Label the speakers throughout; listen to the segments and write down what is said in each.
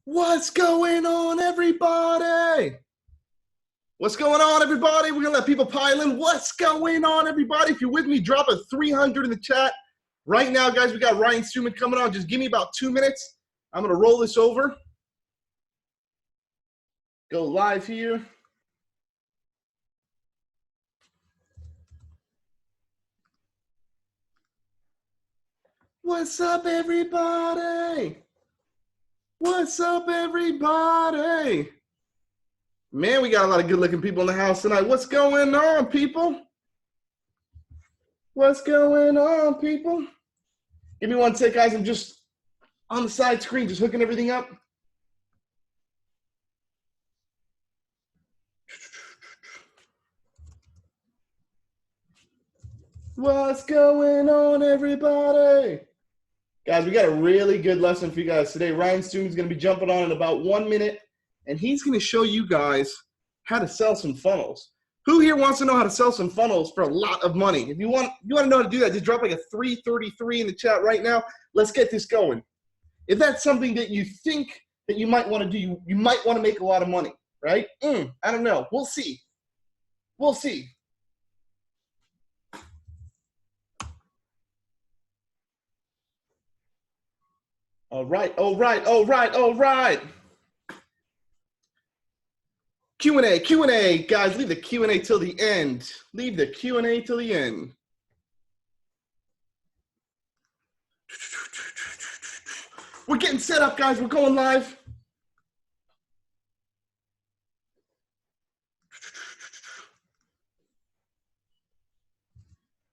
Speaker 1: What's going on, everybody? What's going on, everybody? We're going to let people pile in. What's going on, everybody? If you're with me, drop a 300 in the chat. Right now, guys, we got Ryan Stewman coming on. Just give me about 2 minutes. I'm going to roll this over. Go live here. What's up, everybody? What's up, everybody? Man, we got a lot of good-looking people in the house tonight. What's going on, people? What's going on, people? Give me 1 sec, guys. I'm just on the side screen, just hooking everything up. What's going on, everybody? Guys, we got a really good lesson for you guys today. Ryan Stewman is going to be jumping on in about 1 minute, and he's going to show you guys how to sell some funnels. Who here wants to know how to sell some funnels for a lot of money? If you want to know how to do that, just drop like a 333 in the chat right now. Let's get this going. If that's something that you think that you might want to do, you might want to make a lot of money, right? I don't know. We'll see. We'll see. All right. Q&A. Guys, leave the Q&A till the end. Leave the Q&A till the end. We're getting set up, guys. We're going live.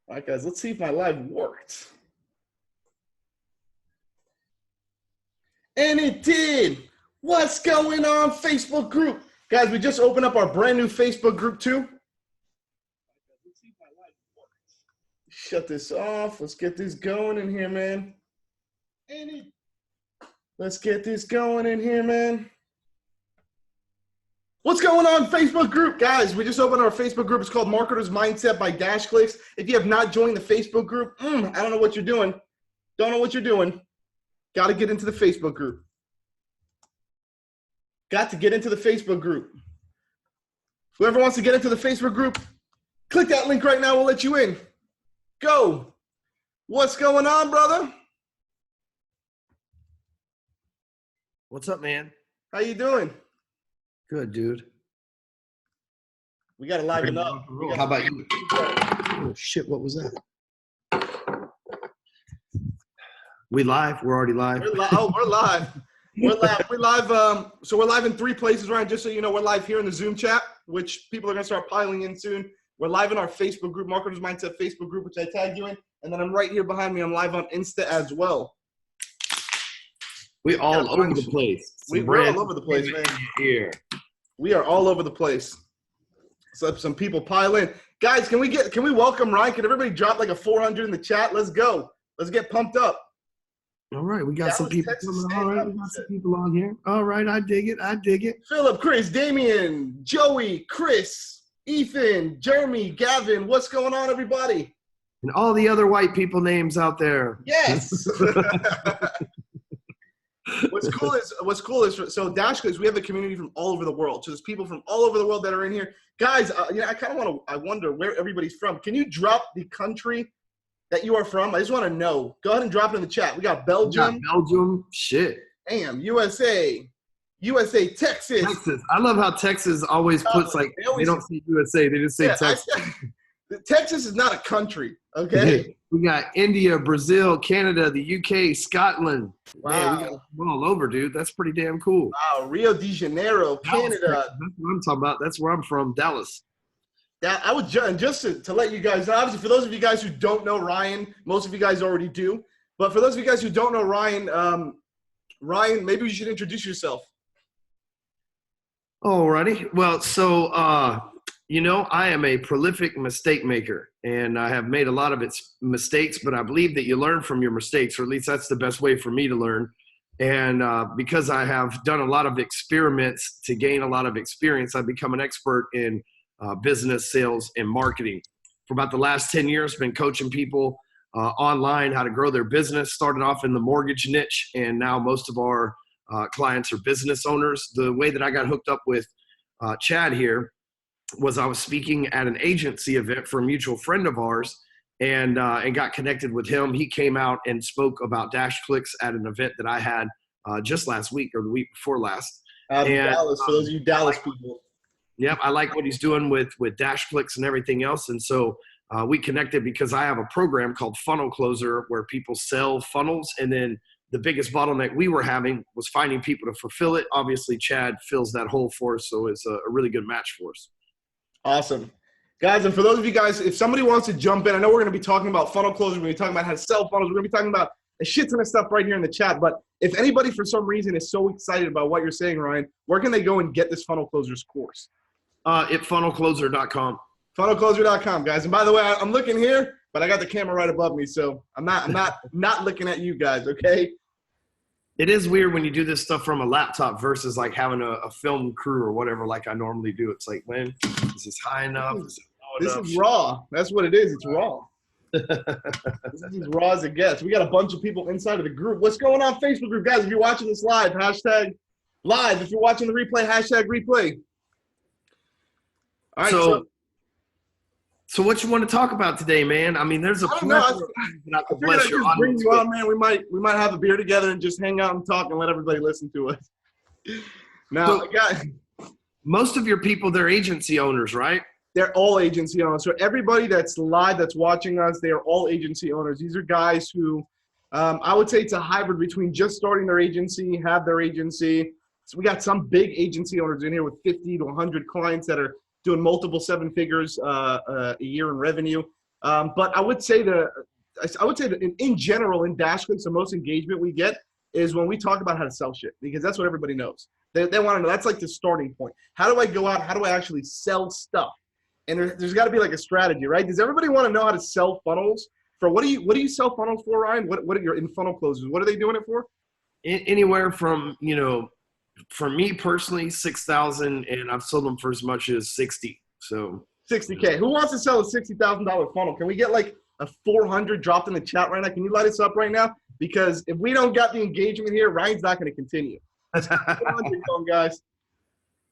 Speaker 1: All right, guys, let's see if my live worked. And it did. What's going on, Facebook group? Guys, we just opened up our brand new Facebook group too. Let's see if my live works. Shut this off. Let's get this going in here, man. Let's get this going in here, man. What's going on, Facebook group? Guys, we just opened our Facebook group. It's called Marketer's Mindset by DashClicks. If you have not joined the Facebook group, I don't know what you're doing. Don't know what you're doing. Got to get into the Facebook group. Got to get into the Facebook group. Whoever wants to get into the Facebook group, click that link right now. We'll let you in. Go. What's going on, brother?
Speaker 2: What's up, man?
Speaker 1: How you doing?
Speaker 2: Good, dude.
Speaker 1: We got to liven up.
Speaker 2: How about you? Oh, shit, what was that? We live? We're already live?
Speaker 1: We're live. We're live. So we're live in 3 places, Ryan. Just so you know, we're live here in the Zoom chat, which people are going to start piling in soon. We're live in our Facebook group, Marketer's Mindset Facebook group, which I tagged you in. And then I'm right here behind me. I'm live on Insta as well.
Speaker 2: We're all over the place.
Speaker 1: We're all over the place, man.
Speaker 2: Here.
Speaker 1: We are all over the place. So some people pile in. Guys, can we welcome Ryan? Can everybody drop like a 400 in the chat? Let's go. Let's get pumped up.
Speaker 2: All right, we got some people coming. All right, we got some people on here. All right, I dig it.
Speaker 1: Philip, Chris, Damien, Joey, Chris, Ethan, Jeremy, Gavin. What's going on, everybody?
Speaker 2: And all the other white people names out there.
Speaker 1: Yes. What's cool is so DashClicks, we have a community from all over the world. So there's people from all over the world that are in here. Guys, I wonder where everybody's from. Can you drop the country that you are from? I just want to know. Go ahead and drop it in the chat. We got Belgium.
Speaker 2: Shit.
Speaker 1: Damn, USA, Texas.
Speaker 2: I love how Texas always puts they don't say USA, they just say Texas.
Speaker 1: Texas is not a country, okay?
Speaker 2: We got India, Brazil, Canada, the UK, Scotland.
Speaker 1: Wow.
Speaker 2: Man, we got them all over, dude. That's pretty damn cool.
Speaker 1: Wow, Rio de Janeiro, Canada.
Speaker 2: That's what I'm talking about. That's where I'm from, Dallas.
Speaker 1: Yeah, I would just to let you guys know, obviously for those of you guys who don't know Ryan, most of you guys already do, but for those of you guys who don't know Ryan, Ryan, maybe you should introduce yourself.
Speaker 2: Alrighty. Well, so, I am a prolific mistake maker, and I have made a lot of its mistakes, but I believe that you learn from your mistakes, or at least that's the best way for me to learn. And because I have done a lot of experiments to gain a lot of experience, I've become an expert in business, sales, and marketing. For about the last 10 years, been coaching people online how to grow their business. Started off in the mortgage niche, and now most of our clients or business owners. The way that I got hooked up with Chad here was I was speaking at an agency event for a mutual friend of ours, and got connected with him. He came out and spoke about DashClicks at an event that I had just last week or the week before last.
Speaker 1: Out in Dallas, for those of you Dallas people.
Speaker 2: Yep, I like what he's doing with DashClicks and everything else. And so we connected because I have a program called Funnel Closer where people sell funnels. And then the biggest bottleneck we were having was finding people to fulfill it. Obviously, Chad fills that hole for us, so it's a really good match for us.
Speaker 1: Awesome. Guys, and for those of you guys, if somebody wants to jump in, I know we're going to be talking about funnel closers. We're going to be talking about how to sell funnels. We're going to be talking about a shit ton of stuff right here in the chat. But if anybody for some reason is so excited about what you're saying, Ryan, where can they go and get this funnel closers course?
Speaker 2: At funnelcloser.com.
Speaker 1: Funnelcloser.com, guys. And by the way, I'm looking here, but I got the camera right above me, so I'm not looking at you guys, okay?
Speaker 2: It is weird when you do this stuff from a laptop versus like having a film crew or whatever like I normally do. It's like, man, is this high enough?
Speaker 1: This is raw. That's what it is. It's raw. This is as raw as it gets. We got a bunch of people inside of the group. What's going on Facebook group? Guys, if you're watching this live, hashtag live. If you're watching the replay, hashtag replay. All right,
Speaker 2: so what you want to talk about today, man? I mean, there's a plethora
Speaker 1: I figured I'd just bring you on, man. We might have a beer together and just hang out and talk and let everybody listen to us. Now,
Speaker 2: most of your people, they're agency owners, right?
Speaker 1: They're all agency owners. So everybody that's live, that's watching us, they are all agency owners. These are guys who, I would say it's a hybrid between just starting their agency, have their agency. So we got some big agency owners in here with 50 to 100 clients that are doing multiple seven figures a year in revenue. But I would say that in general, in DashClicks, the most engagement we get is when we talk about how to sell shit, because that's what everybody knows. They want to know. That's like the starting point. How do I go out? How do I actually sell stuff? And there's got to be like a strategy, right? Does everybody want to know how to sell funnels? For what do you sell funnels for, Ryan? What are your in funnel closers? What are they doing it for?
Speaker 2: Anywhere from, for me personally, 6,000, and I've sold them for as much as 60. So
Speaker 1: 60K. Who wants to sell a $60,000 funnel? Can we get like a 400 dropped in the chat right now? Can you light us up right now? Because if we don't got the engagement here, Ryan's not going to continue. 400 going, guys.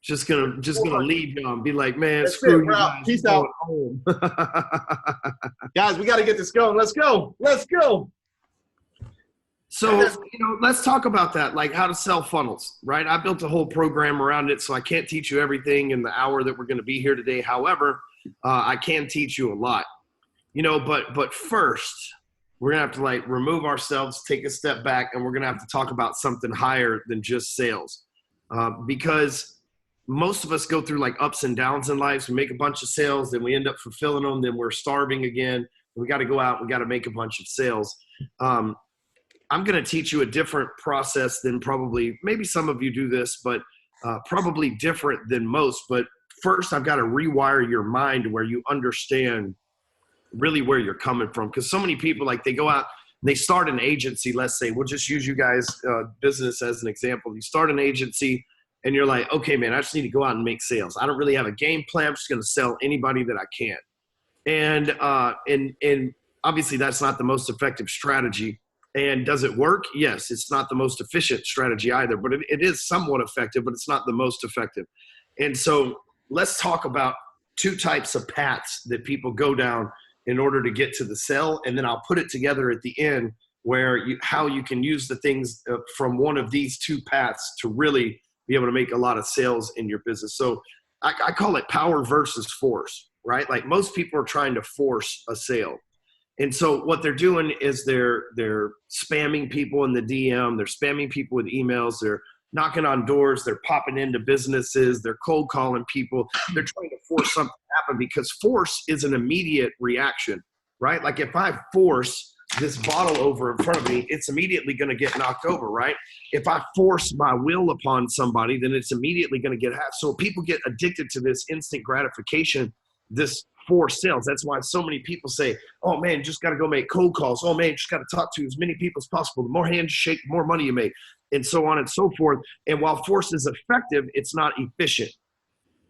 Speaker 2: Just gonna leave y'all and be like, man,
Speaker 1: that's
Speaker 2: screw
Speaker 1: it,
Speaker 2: you guys.
Speaker 1: Peace out. Home. Guys, we got to get this going. Let's go.
Speaker 2: So, let's talk about that, like how to sell funnels, right? I built a whole program around it, so I can't teach you everything in the hour that we're going to be here today. However, I can teach you a lot, but first we're going to have to like remove ourselves, take a step back, and we're going to have to talk about something higher than just sales, because most of us go through like ups and downs in life. We make a bunch of sales, then we end up fulfilling them, then we're starving again. We got to go out, we got to make a bunch of sales. I'm going to teach you a different process than maybe some of you do this, but probably different than most. But first, I've got to rewire your mind where you understand really where you're coming from. Because so many people, like they go out, they start an agency, let's say, we'll just use you guys' business as an example. You start an agency and you're like, okay, man, I just need to go out and make sales. I don't really have a game plan. I'm just going to sell anybody that I can. And obviously that's not the most effective strategy. And does it work? Yes, it's not the most efficient strategy either, but it is somewhat effective, but it's not the most effective. And so let's talk about two types of paths that people go down in order to get to the sell. And then I'll put it together at the end where how you can use the things from one of these two paths to really be able to make a lot of sales in your business. So I call it power versus force, right? Like most people are trying to force a sale. And so what they're doing is they're spamming people in the DM, they're spamming people with emails, they're knocking on doors, they're popping into businesses, they're cold calling people, they're trying to force something to happen because force is an immediate reaction, right? Like if I force this bottle over in front of me, it's immediately going to get knocked over, right? If I force my will upon somebody, then it's immediately going to get hacked. So people get addicted to this instant gratification, this forced sales. That's why so many people say, oh man, just got to go make cold calls. Oh man, just got to talk to as many people as possible. The more hands you shake, the more money you make, and so on and so forth. And while force is effective, it's not efficient.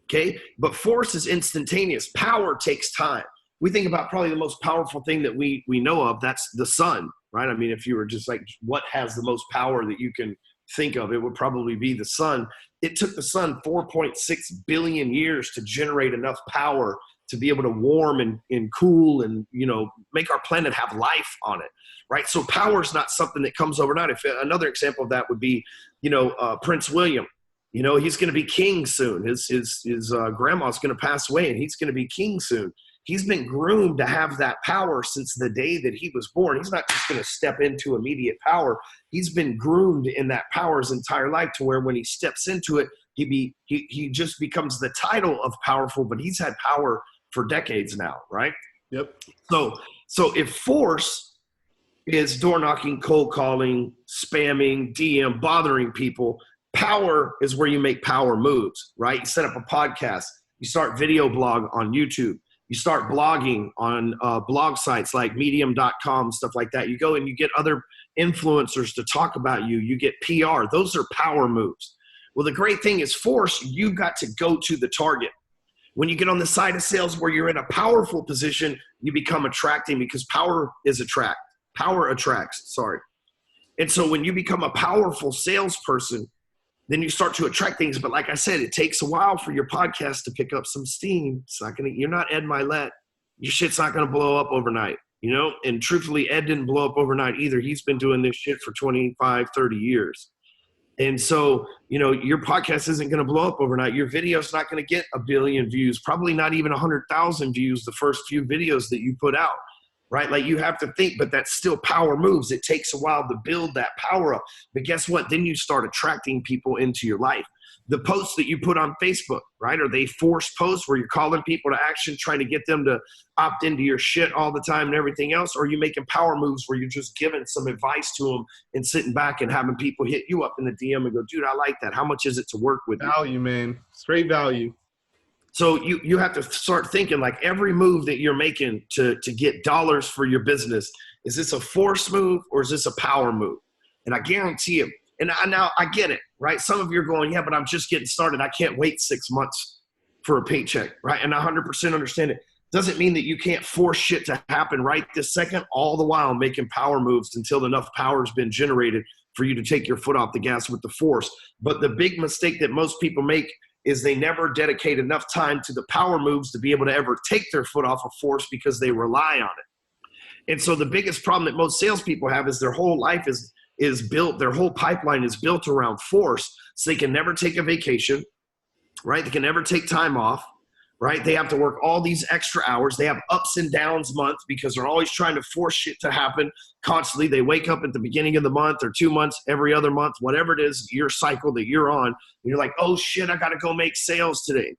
Speaker 2: Okay. But force is instantaneous. Power takes time. We think about probably the most powerful thing that we know of. That's the sun, right? I mean, if you were just like, what has the most power that you can think of, it would probably be the sun. It took the sun 4.6 billion years to generate enough power to be able to warm and cool and, you know, make our planet have life on it, right? So power is not something that comes overnight. If another example of that would be, you know, Prince William. You know, he's going to be king soon. His grandma's going to pass away, and he's going to be king soon. He's been groomed to have that power since the day that he was born. He's not just going to step into immediate power. He's been groomed in that power his entire life, to where when he steps into it, he just becomes the title of powerful, but he's had power for decades now, right?
Speaker 1: Yep.
Speaker 2: So if force is door knocking, cold calling, spamming, DM, bothering people, power is where you make power moves, right? You set up a podcast, you start video blog on YouTube, you start blogging on blog sites like medium.com, stuff like that. You go and you get other influencers to talk about you. You get PR. Those are power moves. Well, the great thing is force, you've got to go to the target. When you get on the side of sales where you're in a powerful position, you become attracting, because power attracts. And so when you become a powerful salesperson, then you start to attract things. But like I said, it takes a while for your podcast to pick up some steam. You're not Ed Milet. Your shit's not going to blow up overnight, you know? And truthfully, Ed didn't blow up overnight either. He's been doing this shit for 25, 30 years. And so, you know, your podcast isn't going to blow up overnight. Your video's not going to get 1 billion views, probably not even 100,000 views the first few videos that you put out, right? Like, you have to think, but that's still power moves. It takes a while to build that power up. But guess what? Then you start attracting people into your life. The posts that you put on Facebook, right? Are they forced posts where you're calling people to action, trying to get them to opt into your shit all the time and everything else? Or are you making power moves where you're just giving some advice to them and sitting back and having people hit you up in the DM and go, dude, I like that. How much is it to work with you?
Speaker 1: Value, man. Straight value.
Speaker 2: So you have to start thinking, like, every move that you're making to get dollars for your business, is this a force move or is this a power move? And I guarantee you, and I get it, right? Some of you are going, yeah, but I'm just getting started. I can't wait 6 months for a paycheck, right? And I 100% understand it. Doesn't mean that you can't force shit to happen right this second, all the while making power moves until enough power has been generated for you to take your foot off the gas with the force. But the big mistake that most people make is they never dedicate enough time to the power moves to be able to ever take their foot off of force, because they rely on it. And so the biggest problem that most salespeople have is their whole life is built, their whole pipeline is built around force. So they can never take a vacation, right? They can never take time off, right? They have to work all these extra hours. They have ups and downs month because they're always trying to force shit to happen constantly. They wake up at the beginning of the month or 2 months, every other month, whatever it is, your cycle that you're on. And you're like, oh shit, I got to go make sales today.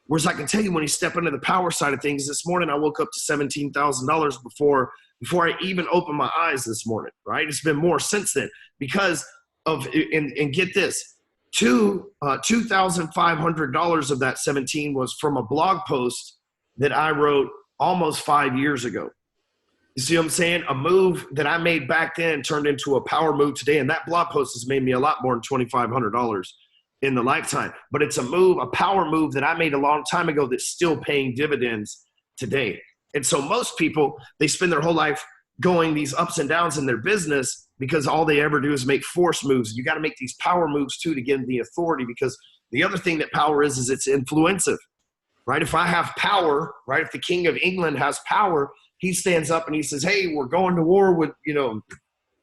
Speaker 2: Whereas I can tell you, when you step into the power side of things, this morning I woke up to $17,000 before I even opened my eyes this morning, right? It's been more since then because of, and get this, $2,500 of that 17 was from a blog post that I wrote almost 5 years ago. You see what I'm saying? A move that I made back then turned into a power move today. And that blog post has made me a lot more than $2,500 in the lifetime. But it's a power move that I made a long time ago that's still paying dividends today. And so most people, they spend their whole life going these ups and downs in their business because all they ever do is make force moves. You got to make these power moves too to get the authority, because the other thing that power is it's influensive, right? If I have power, right? If the King of England has power, he stands up and he says, hey, we're going to war with,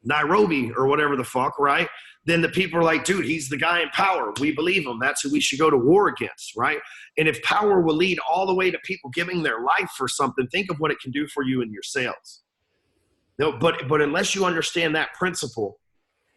Speaker 2: Nairobi or whatever the fuck, right? Then the people are like, dude, he's the guy in power. We believe him. That's who we should go to war against, right? And if power will lead all the way to people giving their life for something, think of what it can do for you in your sales. No, but unless you understand that principle,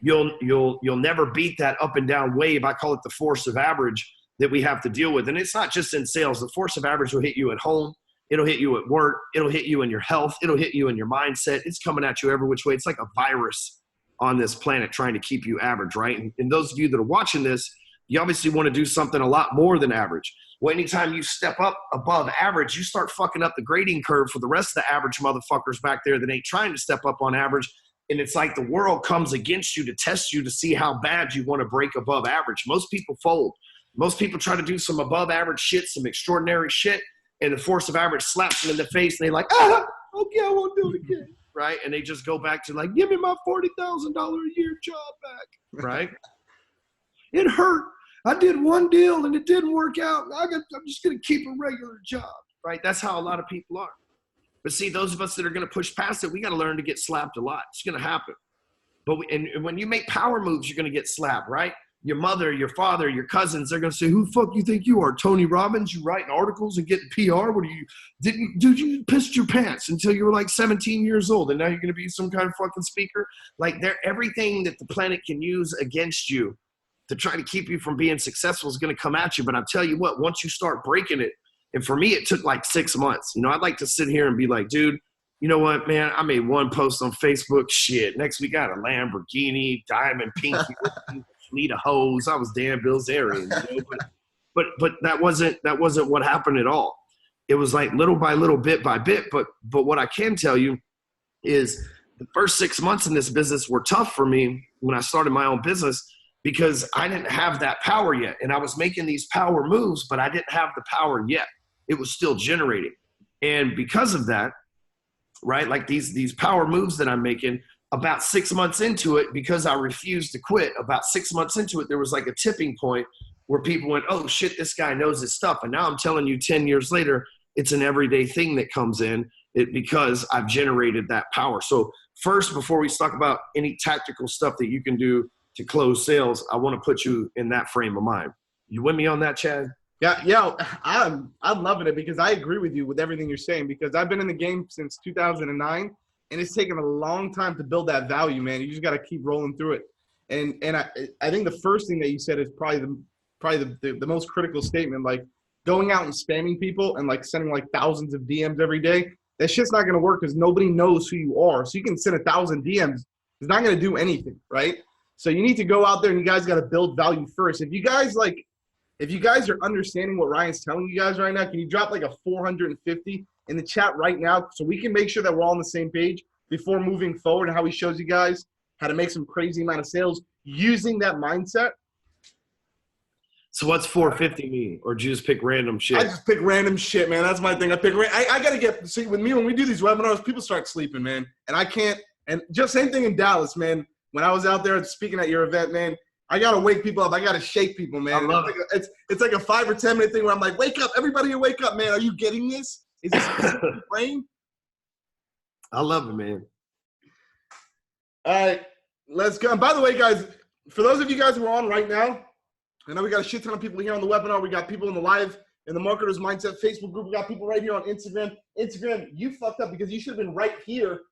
Speaker 2: you'll never beat that up and down wave. I call it the force of average that we have to deal with. And it's not just in sales. The force of average will hit you at home. It'll hit you at work. It'll hit you in your health. It'll hit you in your mindset. It's coming at you every which way. It's like a virus on this planet trying to keep you average, right? And those of you that are watching this, you obviously want to do something a lot more than average. Well, anytime you step up above average, you start fucking up the grading curve for the rest of the average motherfuckers back there that ain't trying to step up on average. And it's like the world comes against you to test you to see how bad you want to break above average. Most people fold. Most people try to do some above average shit, some extraordinary shit, and the force of average slaps them in the face, and they're like, okay, I won't do it again, right? And they just go back to like, give me my $40,000 a year job back, right? It hurt. I did one deal and it didn't work out. I'm just going to keep a regular job, right? That's how a lot of people are. But see, those of us that are going to push past it, we got to learn to get slapped a lot. It's going to happen. But and when you make power moves, you're going to get slapped, right? Your mother, your father, your cousins, they're going to say, who the fuck you think you are? Tony Robbins? You writing articles and getting PR? What are you, dude, you pissed your pants until you were like 17 years old and now you're going to be some kind of fucking speaker? Like everything that the planet can use against you to try to keep you from being successful is going to come at you. But I'll tell you what, once you start breaking it, and for me, it took like 6 months. You know, I'd like to sit here and be like, dude, you know what, man? I made one post on Facebook. Shit. Next week, I got a Lamborghini, diamond pinky, fleet of hoes. I was Dan Bilzerian. You know? But that wasn't what happened at all. It was like little by little, bit by bit. But what I can tell you is the first 6 months in this business were tough for me when I started my own business because I didn't have that power yet. And I was making these power moves, but I didn't have the power yet. It was still generating. And because of that, right, like these power moves that I'm making, about 6 months into it, because I refused to quit, about 6 months into it, there was like a tipping point where people went, oh shit, this guy knows his stuff. And now I'm telling you 10 years later, it's an everyday thing that comes in because I've generated that power. So first, before we talk about any tactical stuff that you can do to close sales, I want to put you in that frame of mind. You with me on that, Chad?
Speaker 1: Yeah, I'm loving it because I agree with you with everything you're saying because I've been in the game since 2009 and it's taken a long time to build that value, man. You just got to keep rolling through it. And I think the first thing that you said is probably the most critical statement, like going out and spamming people and like sending like thousands of DMs every day. That shit's not going to work because nobody knows who you are. So you can send 1,000 DMs. It's not going to do anything, right? So you need to go out there and you guys got to build value first. If you guys are understanding what Ryan's telling you guys right now, can you drop like a 450 in the chat right now so we can make sure that we're all on the same page before moving forward and how he shows you guys how to make some crazy amount of sales using that mindset?
Speaker 2: So what's 450 mean? Or do you just pick random shit?
Speaker 1: I just pick random shit, man. That's my thing. I got to see, with me, when we do these webinars, people start sleeping, man. And I can't, and just same thing in Dallas, man. When I was out there speaking at your event, man, I got to wake people up. I got to shake people, man.
Speaker 2: I love it.
Speaker 1: It's like a 5 or 10 minute thing where I'm like, wake up. Everybody here, wake up, man. Are you getting this? Is this your brain?
Speaker 2: I love it, man.
Speaker 1: All right, let's go. And by the way, guys, for those of you guys who are on right now, I know we got a shit ton of people here on the webinar. We got people in the live, in the Marketers Mindset Facebook group. We got people right here on Instagram. Instagram, you fucked up because you should have been right here.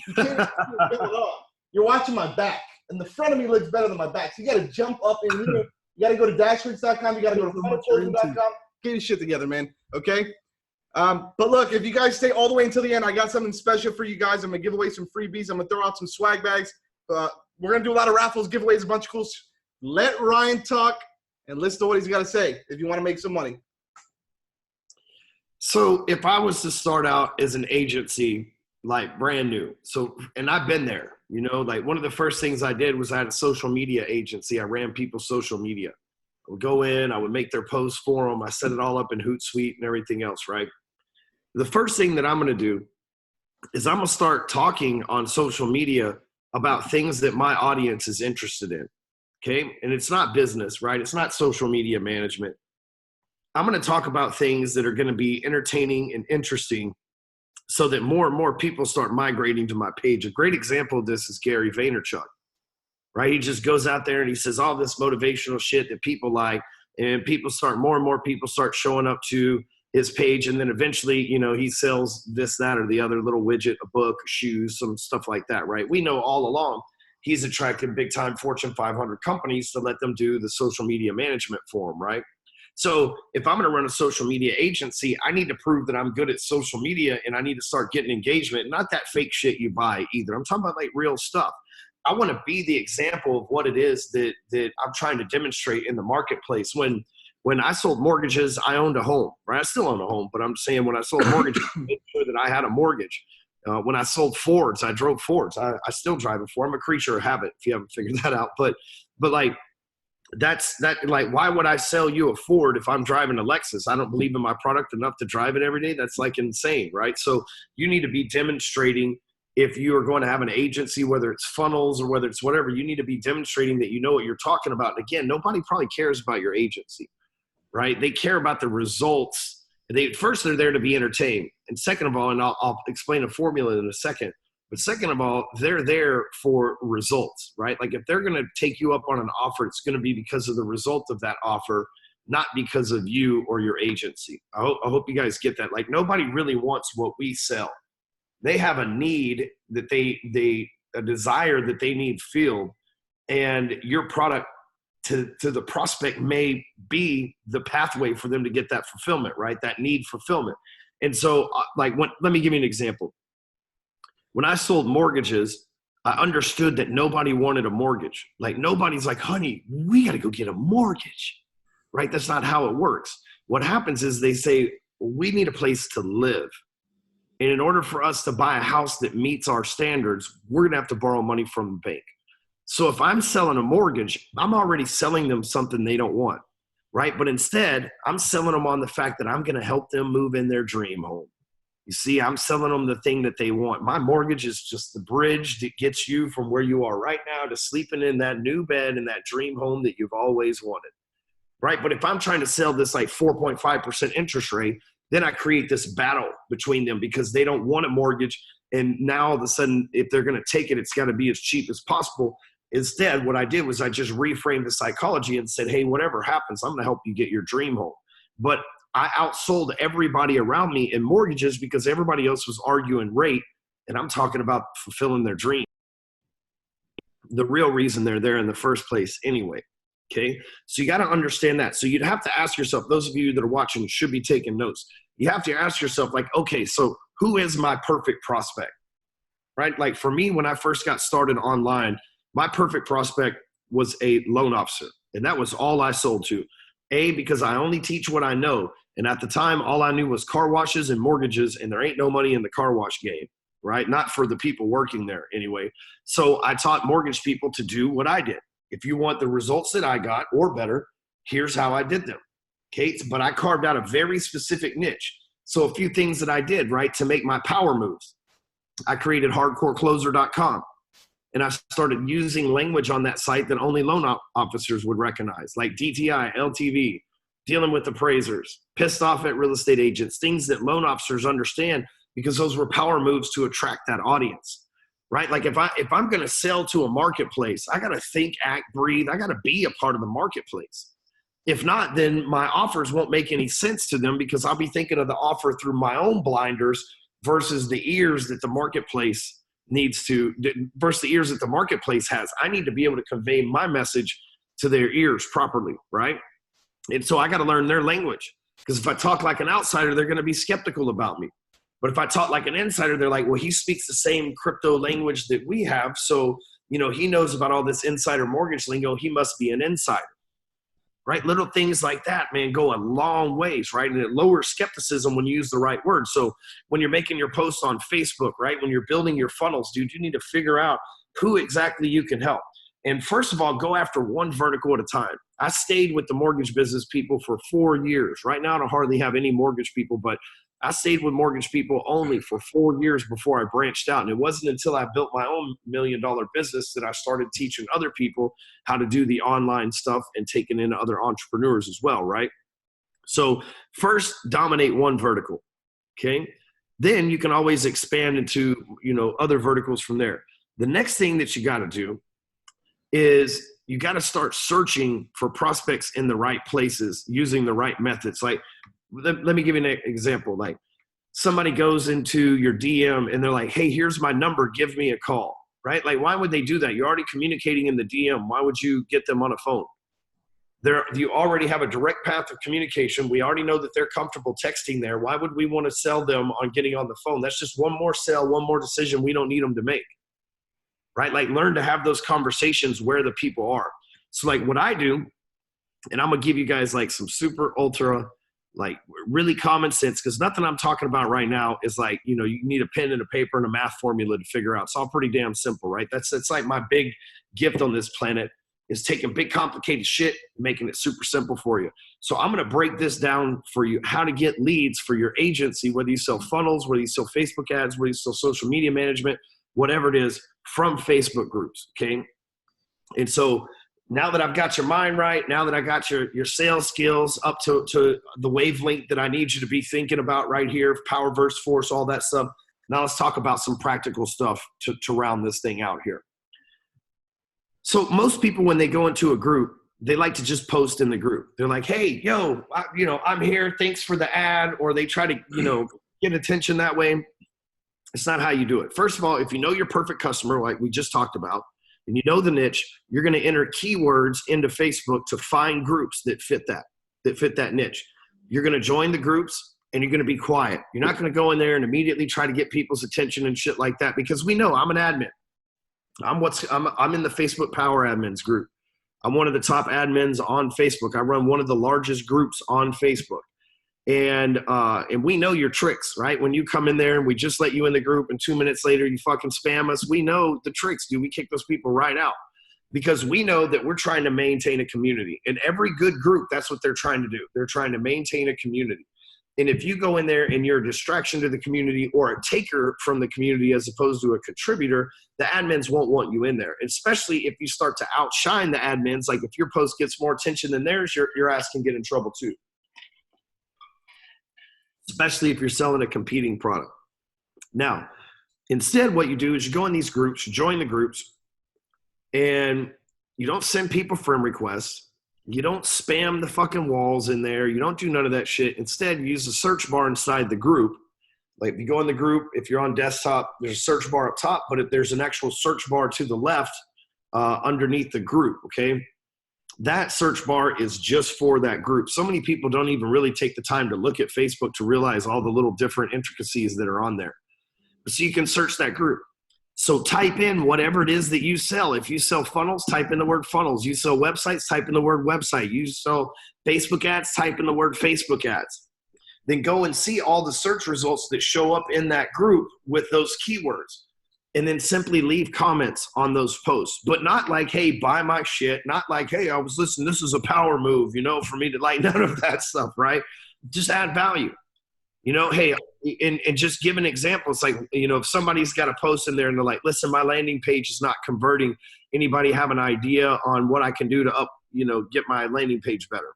Speaker 1: You can't fill it on. You're watching my back. And the front of me looks better than my back. So you got to jump up in here. You got to go to DashClicks.com. You got to go to funnelclosing.com. Get your shit together, man. Okay? But look, if you guys stay all the way until the end, I got something special for you guys. I'm going to give away some freebies. I'm going to throw out some swag bags. We're going to do a lot of raffles, giveaways, a bunch of cool. Let Ryan talk and listen to what he's got to say if you want to make some money.
Speaker 2: So if I was to start out as an agency, like brand new, and I've been there, you know, like one of the first things I did was I had a social media agency. I ran people's social media. I would go in, I would make their posts for them. I set it all up in Hootsuite and everything else, right? The first thing that I'm going to do is I'm going to start talking on social media about things that my audience is interested in, okay? And it's not business, right? It's not social media management. I'm going to talk about things that are going to be entertaining and interesting so that more and more people start migrating to my page. A great example of this is Gary Vaynerchuk, right? He just goes out there and he says all this motivational shit that people like, and more and more people start showing up to his page. And then eventually, you know, he sells this, that, or the other little widget, a book, shoes, some stuff like that, right? We know all along he's attracted big time Fortune 500 companies to let them do the social media management for him, right? So if I'm going to run a social media agency, I need to prove that I'm good at social media and I need to start getting engagement. Not that fake shit you buy either. I'm talking about like real stuff. I want to be the example of what it is that I'm trying to demonstrate in the marketplace. When I sold mortgages, I owned a home, right? I still own a home, but I'm saying when I sold mortgages, I made sure that I had a mortgage. When I sold Fords, I drove Fords. I still drive a Ford. I'm a creature of habit, if you haven't figured that out. But like, like, why would I sell you a Ford if I'm driving a Lexus? I don't believe in my product enough to drive it every day. That's like insane, right? So you need to be demonstrating if you are going to have an agency, whether it's funnels or whether it's whatever, you need to be demonstrating that you know what you're talking about. And again, nobody probably cares about your agency, right? They care about the results. First, they're there to be entertained. And second of all, and I'll explain a formula in a second, but second of all, they're there for results, right? Like if they're going to take you up on an offer, it's going to be because of the result of that offer, not because of you or your agency. I hope you guys get that. Like nobody really wants what we sell. They have a need that a desire that they need filled, and your product to the prospect may be the pathway for them to get that fulfillment, right? That need fulfillment. And so let me give you an example. When I sold mortgages, I understood that nobody wanted a mortgage. Like nobody's like, honey, we got to go get a mortgage, right? That's not how it works. What happens is they say, we need a place to live. And in order for us to buy a house that meets our standards, we're going to have to borrow money from the bank. So if I'm selling a mortgage, I'm already selling them something they don't want, right? But instead, I'm selling them on the fact that I'm going to help them move in their dream home. You see, I'm selling them the thing that they want. My mortgage is just the bridge that gets you from where you are right now to sleeping in that new bed in that dream home that you've always wanted, right? But if I'm trying to sell this like 4.5% interest rate, then I create this battle between them because they don't want a mortgage. And now all of a sudden, if they're going to take it, it's got to be as cheap as possible. Instead, what I did was I just reframed the psychology and said, hey, whatever happens, I'm going to help you get your dream home. But I outsold everybody around me in mortgages because everybody else was arguing rate. And I'm talking about fulfilling their dream. The real reason they're there in the first place anyway. Okay, so you got to understand that. So you'd have to ask yourself, those of you that are watching should be taking notes. You have to ask yourself like, okay, so who is my perfect prospect, right? Like for me, when I first got started online, my perfect prospect was a loan officer. And that was all I sold to. Because I only teach what I know. And at the time, all I knew was car washes and mortgages, and there ain't no money in the car wash game, right? Not for the people working there anyway. So I taught mortgage people to do what I did. If you want the results that I got or better, here's how I did them. Okay, but I carved out a very specific niche. So a few things that I did, right, to make my power moves. I created hardcorecloser.com, and I started using language on that site that only loan officers would recognize, like DTI, LTV, dealing with appraisers, pissed off at real estate agents, things that loan officers understand because those were power moves to attract that audience. Right? Like if I'm going to sell to a marketplace, I got to think, act, breathe. I got to be a part of the marketplace. If not, then my offers won't make any sense to them because I'll be thinking of the offer through my own blinders versus the ears that the marketplace has. I need to be able to convey my message to their ears properly, right? And so I got to learn their language because if I talk like an outsider, they're going to be skeptical about me. But if I talk like an insider, they're like, well, he speaks the same crypto language that we have. So, he knows about all this insider mortgage lingo. He must be an insider, right? Little things like that, man, go a long ways, right? And it lowers skepticism when you use the right word. So when you're making your posts on Facebook, right? When you're building your funnels, dude, you need to figure out who exactly you can help. And first of all, go after one vertical at a time. I stayed with the mortgage business people for 4 years. Right now, I don't hardly have any mortgage people, but I stayed with mortgage people only for 4 years before I branched out. And it wasn't until I built my own $1 million business that I started teaching other people how to do the online stuff and taking in other entrepreneurs as well, right? So first, dominate one vertical, okay? Then you can always expand into, other verticals from there. The next thing that you got to do is you got to start searching for prospects in the right places using the right methods. Like, let me give you an example. Like somebody goes into your DM and they're like, hey, here's my number. Give me a call, right? Like, why would they do that? You're already communicating in the DM. Why would you get them on a phone? You already have a direct path of communication. We already know that they're comfortable texting there. Why would we want to sell them on getting on the phone? That's just one more sale, one more decision we don't need them to make, right? Like learn to have those conversations where the people are. So like what I do, and I'm going to give you guys like some super ultra like really common sense, because nothing I'm talking about right now is like, you need a pen and a paper and a math formula to figure out. It's all pretty damn simple, right? That's like my big gift on this planet is taking big complicated shit and making it super simple for you. So I'm going to break this down for you, how to get leads for your agency, whether you sell funnels, whether you sell Facebook ads, whether you sell social media management, whatever it is, from Facebook groups, okay? And so now that I've got your mind right, now that I got your sales skills up to the wavelength that I need you to be thinking about right here, power versus force, all that stuff, now let's talk about some practical stuff to round this thing out here. So most people, when they go into a group, they like to just post in the group. They're like, hey, yo, I'm here. Thanks for the ad. Or they try to, get attention that way. It's not how you do it. First of all, if you know your perfect customer, like we just talked about, and you know the niche, you're going to enter keywords into Facebook to find groups that fit that niche. You're going to join the groups and you're going to be quiet. You're not going to go in there and immediately try to get people's attention and shit like that, because we know I'm an admin. I'm in the Facebook Power Admins group. I'm one of the top admins on Facebook. I run one of the largest groups on Facebook. And we know your tricks, right? When you come in there and we just let you in the group and 2 minutes later you fucking spam us, we know the tricks, dude. We kick those people right out because we know that we're trying to maintain a community. And every good group, that's what they're trying to do. They're trying to maintain a community. And if you go in there and you're a distraction to the community or a taker from the community as opposed to a contributor, the admins won't want you in there. Especially if you start to outshine the admins, like if your post gets more attention than theirs, your ass can get in trouble too. Especially if you're selling a competing product. Now, instead what you do is you go in these groups, you join the groups, and you don't send people friend requests. You don't spam the fucking walls in there. You don't do none of that shit. Instead, you use the search bar inside the group. Like if you go in the group, if you're on desktop, there's a search bar up top, but if there's an actual search bar to the left underneath the group, okay? That search bar is just for that group. So many people don't even really take the time to look at Facebook to realize all the little different intricacies that are on there. So you can search that group. So type in whatever it is that you sell. If you sell funnels, type in the word funnels. You sell websites, type in the word website. You sell Facebook ads, type in the word Facebook ads. Then go and see all the search results that show up in that group with those keywords. And then simply leave comments on those posts. But not like, hey, buy my shit. Not like, hey, I was listening, this is a power move, for me to like, none of that stuff, right? Just add value. Hey, and just give an example. It's like, if somebody's got a post in there and they're like, listen, my landing page is not converting. Anybody have an idea on what I can do to get my landing page better?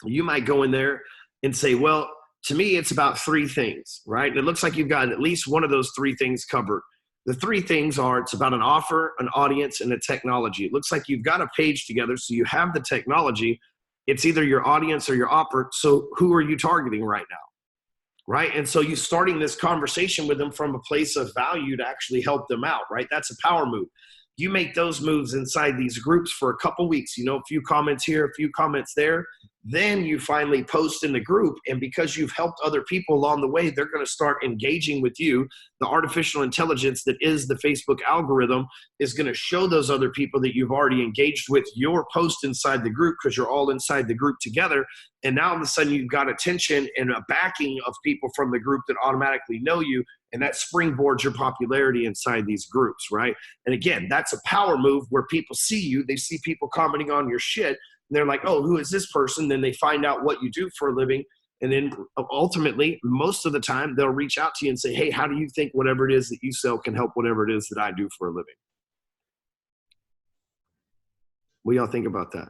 Speaker 2: You might go in there and say, well, to me, it's about 3 things, right? And it looks like you've got at least one of those 3 things covered. The 3 things are, it's about an offer, an audience, and a technology. It looks like you've got a page together, so you have the technology. It's either your audience or your offer. So who are you targeting right now? Right? And so you starting this conversation with them from a place of value to actually help them out, right? That's a power move. You make those moves inside these groups for a couple weeks, a few comments here, a few comments there. Then you finally post in the group. And because you've helped other people along the way, they're going to start engaging with you. The artificial intelligence that is the Facebook algorithm is going to show those other people that you've already engaged with your post inside the group because you're all inside the group together. And now all of a sudden you've got attention and a backing of people from the group that automatically know you. And that springboards your popularity inside these groups, right? And again, that's a power move where people see you. They see people commenting on your shit. And they're like, oh, who is this person? Then they find out what you do for a living. And then ultimately, most of the time, they'll reach out to you and say, hey, how do you think whatever it is that you sell can help whatever it is that I do for a living? What do y'all think about that?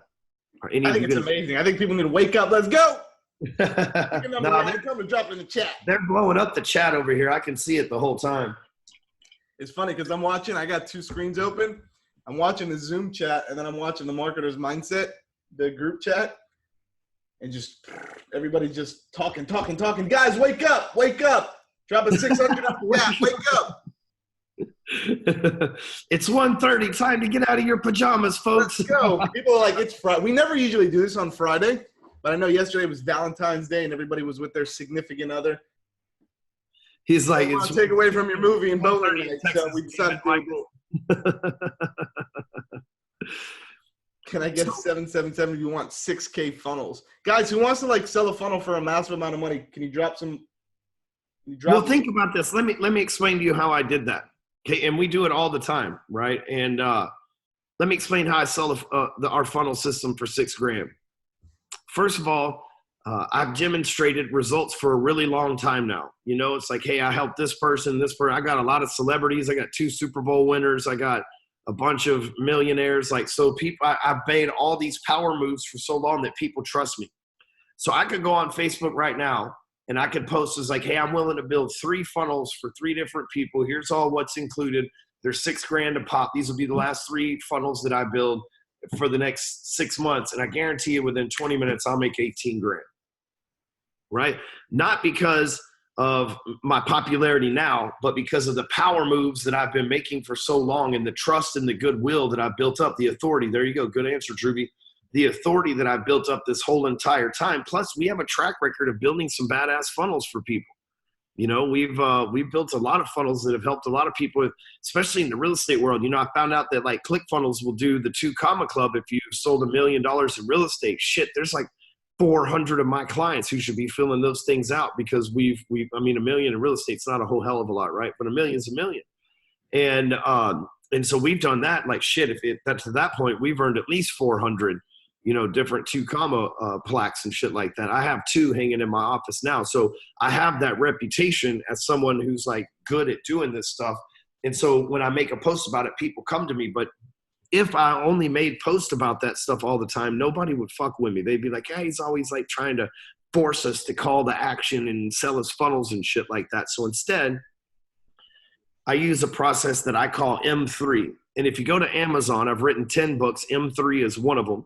Speaker 1: I think it's amazing. I think people need to wake up. Let's go.
Speaker 2: No,
Speaker 1: Come and drop it in the chat.
Speaker 2: They're blowing up the chat over here. I can see it the whole time.
Speaker 1: It's funny because I'm watching. I got 2 screens open. I'm watching the Zoom chat, and then I'm watching the Marketer's Mindset, the group chat, and just everybody just talking. Guys, wake up. Drop a 600 up the chat. Wake up.
Speaker 2: It's 1:30. Time to get out of your pajamas, folks.
Speaker 1: Let's go. People are like, it's Friday. We never usually do this on Friday. But I know yesterday was Valentine's Day and everybody was with their significant other.
Speaker 2: He's like,
Speaker 1: it's take away from your movie and bowling night, so we decided to do Can I get a 777 if you want 6K funnels? Guys, who wants to sell a funnel for a massive amount of money? Can you drop some?
Speaker 2: Well, think about this. Let me explain to you how I did that. Okay, and we do it all the time, right? And let me explain how I sell our funnel system for $6,000. First of all, I've demonstrated results for a really long time now. You know, it's like, hey, I helped this person, I got a lot of celebrities. I got 2 Super Bowl winners. I got a bunch of millionaires. Like, so people, I've made all these power moves for so long that people trust me. So I could go on Facebook right now and I could post as like, hey, I'm willing to build 3 funnels for 3 different people. Here's all what's included. There's $6,000 a pop. These will be the last 3 funnels that I build for the next 6 months. And I guarantee you within 20 minutes, I'll make 18 grand. Right? Not because of my popularity now, but because of the power moves that I've been making for so long and the trust and the goodwill that I've built up, the authority. There you go. Good answer, Drewby. The authority that I've built up this whole entire time. Plus, we have a track record of building some badass funnels for people. You know, we've built a lot of funnels that have helped a lot of people, especially in the real estate world. You know, I found out that like ClickFunnels will do the 2 comma club if you sold $1 million in real estate. Shit, there's like 400 of my clients who should be filling those things out because I mean, $1 million in real estate's not a whole hell of a lot, right? But $1 million's $1 million. And so we've done that like shit. That's to that point, we've earned at least 400, you know, different 2 comma plaques and shit like that. I have 2 hanging in my office now. So I have that reputation as someone who's like good at doing this stuff. And so when I make a post about it, people come to me, but if I only made posts about that stuff all the time, nobody would fuck with me. They'd be like, yeah, he's always like trying to force us to call to action and sell us funnels and shit like that. So instead, I use a process that I call M3. And if you go to Amazon, I've written 10 books. M3 is one of them.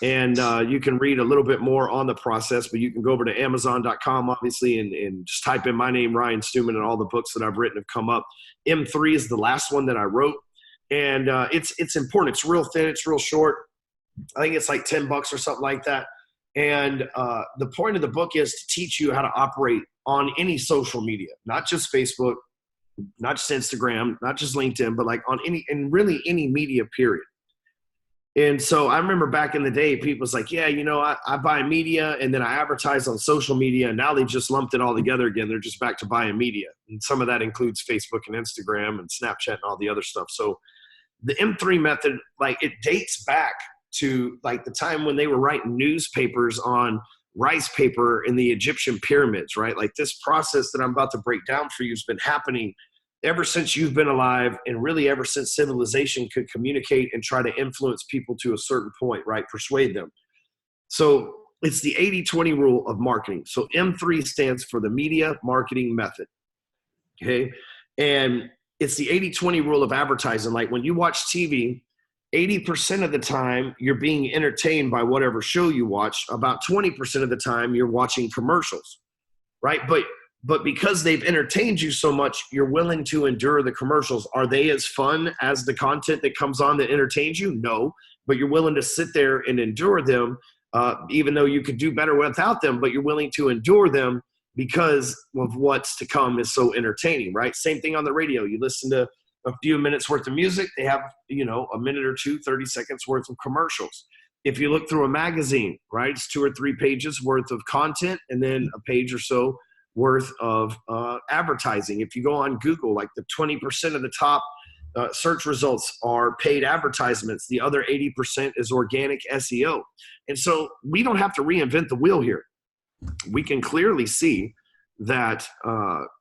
Speaker 2: And you can read a little bit more on the process, but you can go over to Amazon.com, obviously, and just type in my name, Ryan Stewman, and all the books that I've written have come up. M3 is the last one that I wrote. And it's important. It's real thin. It's real short. I think it's like $10 or something like that. And the point of the book is to teach you how to operate on any social media, not just Facebook, not just Instagram, not just LinkedIn, but like on really any media period. And so I remember back in the day, people was like, yeah, you know, I buy media and then I advertise on social media. And now they just lumped it all together again. They're just back to buying media. And some of that includes Facebook and Instagram and Snapchat and all the other stuff. So the M3 method, like it dates back to like the time when they were writing newspapers on rice paper in the Egyptian pyramids, right? Like this process that I'm about to break down for you has been happening ever since you've been alive and really ever since civilization could communicate and try to influence people to a certain point, right? Persuade them. So it's the 80-20 rule of marketing. So M3 stands for the media marketing method, okay? And it's the 80-20 rule of advertising. Like when you watch TV, 80% of the time you're being entertained by whatever show you watch. About 20% of the time you're watching commercials, right? But because they've entertained you so much, you're willing to endure the commercials. Are they as fun as the content that comes on that entertains you? No, but you're willing to sit there and endure them, even though you could do better without them, but you're willing to endure them because of what's to come is so entertaining, right? Same thing on the radio. You listen to a few minutes worth of music, they have, you know, a minute or two, 30 seconds worth of commercials. If you look through a magazine, right, it's 2 or 3 pages worth of content and then a page or so worth of advertising. If you go on Google, like the 20% of the top search results are paid advertisements. The other 80% is organic SEO. And so we don't have to reinvent the wheel here. We can clearly see that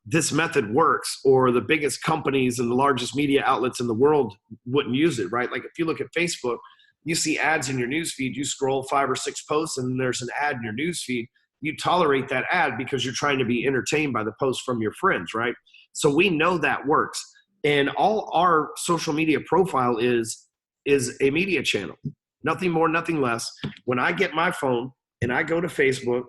Speaker 2: this method works, or the biggest companies and the largest media outlets in the world wouldn't use it, right? Like if you look at Facebook, you see ads in your newsfeed, you scroll 5 or 6 posts and there's an ad in your newsfeed. You tolerate that ad because you're trying to be entertained by the post from your friends, right? So we know that works. And all our social media profile is a media channel. Nothing more, nothing less. When I get my phone and I go to Facebook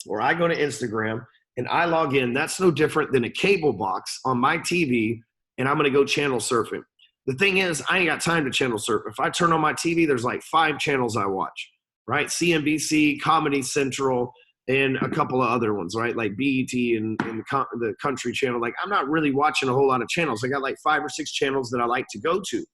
Speaker 2: or I go to Instagram and I log in, that's no different than a cable box on my TV and I'm going to go channel surfing. The thing is, I ain't got time to channel surf. If I turn on my TV, there's like 5 channels I watch, right? CNBC, Comedy Central, and a couple of other ones, right? Like BET and the Country Channel. Like I'm not really watching a whole lot of channels. I got like 5 or 6 channels that I like to go to.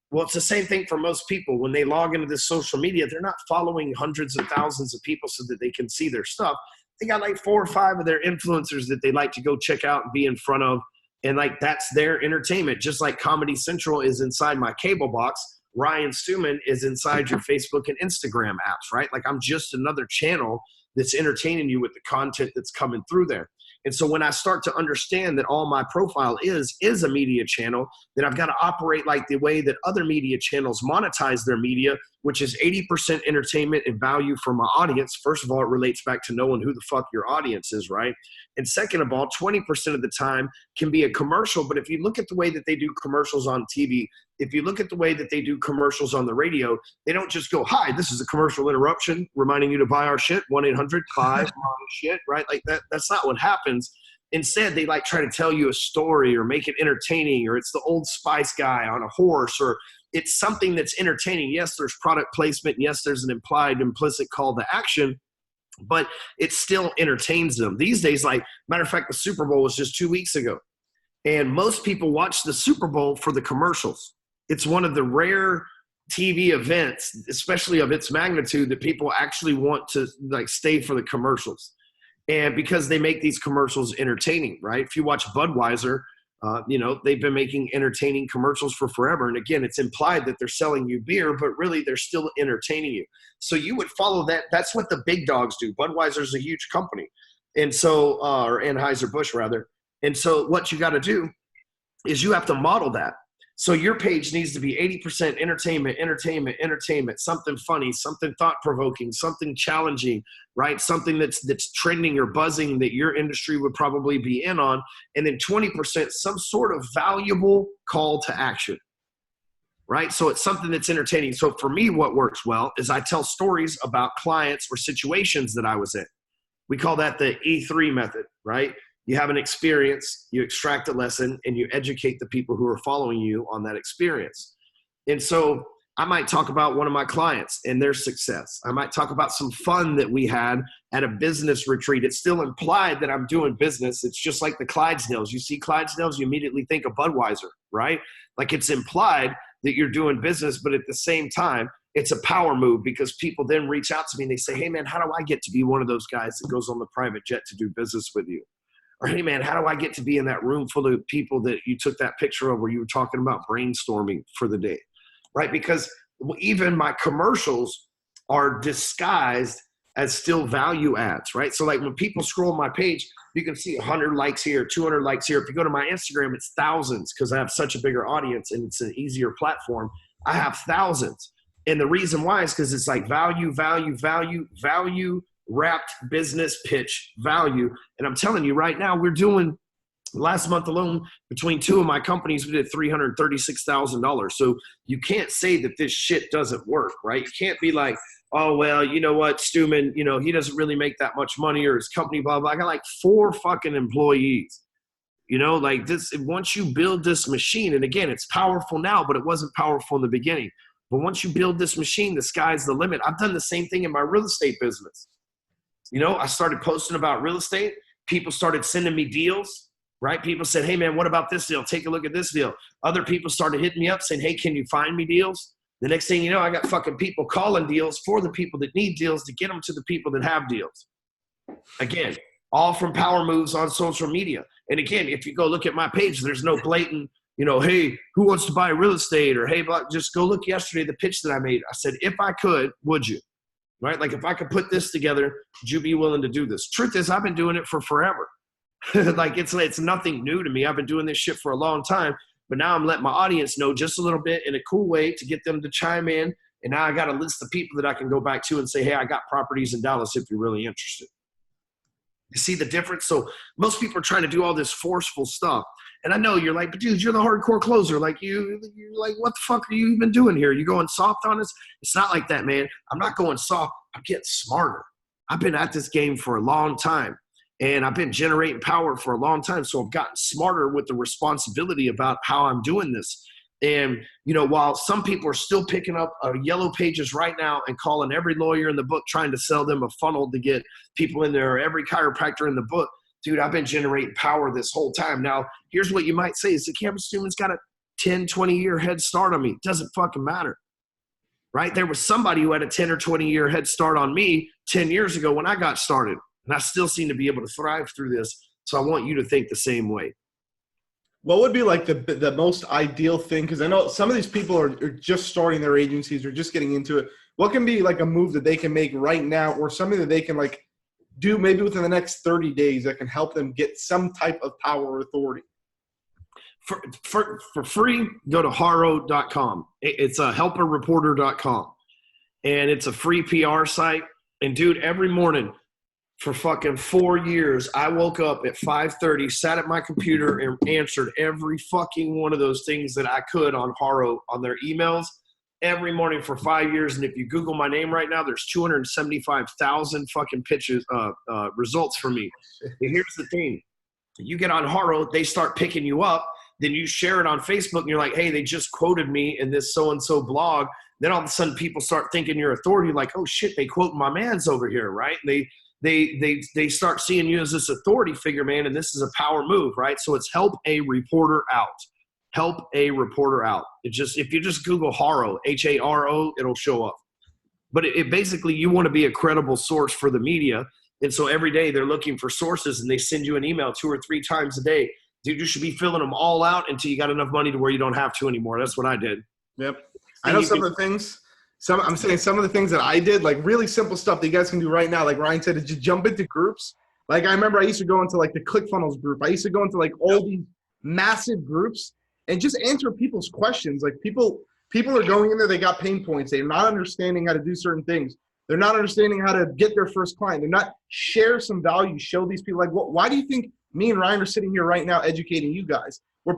Speaker 2: Well, it's the same thing for most people. When they log into this social media, they're not following hundreds of thousands of people so that they can see their stuff. They got like 4 or 5 of their influencers that they like to go check out and be in front of. And like, that's their entertainment. Just like Comedy Central is inside my cable box, Ryan Stewman is inside your Facebook and Instagram apps, right? Like I'm just another channel that's entertaining you with the content that's coming through there. And so when I start to understand that all my profile is a media channel, then I've got to operate like the way that other media channels monetize their media, which is 80% entertainment and value for my audience. First of all, it relates back to knowing who the fuck your audience is, right? And second of all, 20% of the time can be a commercial. But if you look at the way that they do commercials on TV, if you look at the way that they do commercials on the radio, they don't just go, hi, this is a commercial interruption reminding you to buy our shit, 1-800-5-shit, right? Like that's not what happens. Instead, they like try to tell you a story or make it entertaining, or it's the Old Spice guy on a horse, or it's something that's entertaining. Yes, there's product placement. Yes, there's an implicit call to action, but it still entertains them. These days, like, matter of fact, the Super Bowl was just 2 weeks ago, and most people watch the Super Bowl for the commercials. It's one of the rare TV events, especially of its magnitude, that people actually want to like stay for the commercials. And because they make these commercials entertaining, right? If you watch Budweiser, they've been making entertaining commercials for forever. And again, it's implied that they're selling you beer, but really they're still entertaining you. So you would follow that. That's what the big dogs do. Budweiser's a huge company. And so, or Anheuser-Busch rather. And so what you got to do is you have to model that. So your page needs to be 80% entertainment, something funny, something thought-provoking, something challenging, right? Something that's trending or buzzing that your industry would probably be in on. And then 20%, some sort of valuable call to action, right? So it's something that's entertaining. So for me, what works well is I tell stories about clients or situations that I was in. We call that the E3 method, right? You have an experience, you extract a lesson, and you educate the people who are following you on that experience. And so I might talk about one of my clients and their success. I might talk about some fun that we had at a business retreat. It's still implied that I'm doing business. It's just like the Clydesdales. You see Clydesdales, you immediately think of Budweiser, right? Like it's implied that you're doing business, but at the same time, it's a power move because people then reach out to me and they say, hey man, how do I get to be one of those guys that goes on the private jet to do business with you? Or, hey, man, how do I get to be in that room full of people that you took that picture of where you were talking about brainstorming for the day, right? Because even my commercials are disguised as still value adds, right? So like when people scroll my page, you can see 100 likes here, 200 likes here. If you go to my Instagram, it's thousands because I have such a bigger audience and it's an easier platform. I have thousands. And the reason why is because it's like value, wrapped business pitch value. And I'm telling you right now, we're doing last month alone between two of my companies, we did $336,000. So you can't say that this shit doesn't work, right? You can't be like, oh, well, you know what, Stewman, he doesn't really make that much money or his company, blah, blah. I got like 4 fucking employees, like this. Once you build this machine, and again, it's powerful now, but it wasn't powerful in the beginning. But once you build this machine, the sky's the limit. I've done the same thing in my real estate business. I started posting about real estate. People started sending me deals, right? People said, hey, man, what about this deal? Take a look at this deal. Other people started hitting me up saying, hey, can you find me deals? The next thing you know, I got fucking people calling deals for the people that need deals to get them to the people that have deals. Again, all from power moves on social media. And again, if you go look at my page, there's no blatant, hey, who wants to buy real estate? Or, hey, just go look yesterday, the pitch that I made. I said, if I could, would you? Right? Like if I could put this together, would you be willing to do this? Truth is, I've been doing it for forever. Like it's nothing new to me. I've been doing this shit for a long time, but now I'm letting my audience know just a little bit in a cool way to get them to chime in. And now I got a list of people that I can go back to and say, hey, I got properties in Dallas if you're really interested. You see the difference? So most people are trying to do all this forceful stuff. And I know you're like, but dude, you're the hardcore closer. Like you're like, what the fuck are you even doing here? You going soft on us? It's not like that, man. I'm not going soft. I'm getting smarter. I've been at this game for a long time and I've been generating power for a long time. So I've gotten smarter with the responsibility about how I'm doing this. And, while some people are still picking up yellow pages right now and calling every lawyer in the book, trying to sell them a funnel to get people in there, or every chiropractor in the book, dude, I've been generating power this whole time. Now, here's what you might say is the Campbell Stewman's got a 10, 20-year head start on me. It doesn't fucking matter, right? There was somebody who had a 10 or 20-year head start on me 10 years ago when I got started, and I still seem to be able to thrive through this. So I want you to think the same way.
Speaker 1: What would be like the most ideal thing? Because I know some of these people are just starting their agencies or just getting into it. What can be like a move that they can make right now or something that they can like do maybe within the next 30 days that can help them get some type of power or authority?
Speaker 2: For free, go to haro.com. It's a helperreporter.com. And it's a free PR site. And dude, every morning for fucking 4 years, I woke up at 5:30, sat at my computer and answered every fucking one of those things that I could on Haro on their emails every morning for 5 years. And if you Google my name right now, there's 275,000 fucking pitches, results for me. And here's the thing. You get on Haro, they start picking you up. Then you share it on Facebook and you're like, hey, they just quoted me in this so-and-so blog. Then all of a sudden people start thinking you're authority, like, oh shit, they quote my man's over here, right? They start seeing you as this authority figure, man, and this is a power move, right? So it's help a reporter out. Help a reporter out. If you just Google Haro, Haro, it'll show up. But it basically, you want to be a credible source for the media. And so every day they're looking for sources and they send you an email 2 or 3 times a day. Dude, you should be filling them all out until you got enough money to where you don't have to anymore. That's what I did.
Speaker 1: Yep. I know some of the things. I'm saying some of the things that I did, like really simple stuff that you guys can do right now. Like Ryan said, is just jump into groups. Like I remember I used to go into like the ClickFunnels group. I used to go into like all these massive groups and just answer people's questions. Like people are going in there, they got pain points. They're not understanding how to do certain things. They're not understanding how to get their first client. They're not share some value, show these people like, why do you think me and Ryan are sitting here right now educating you guys? We're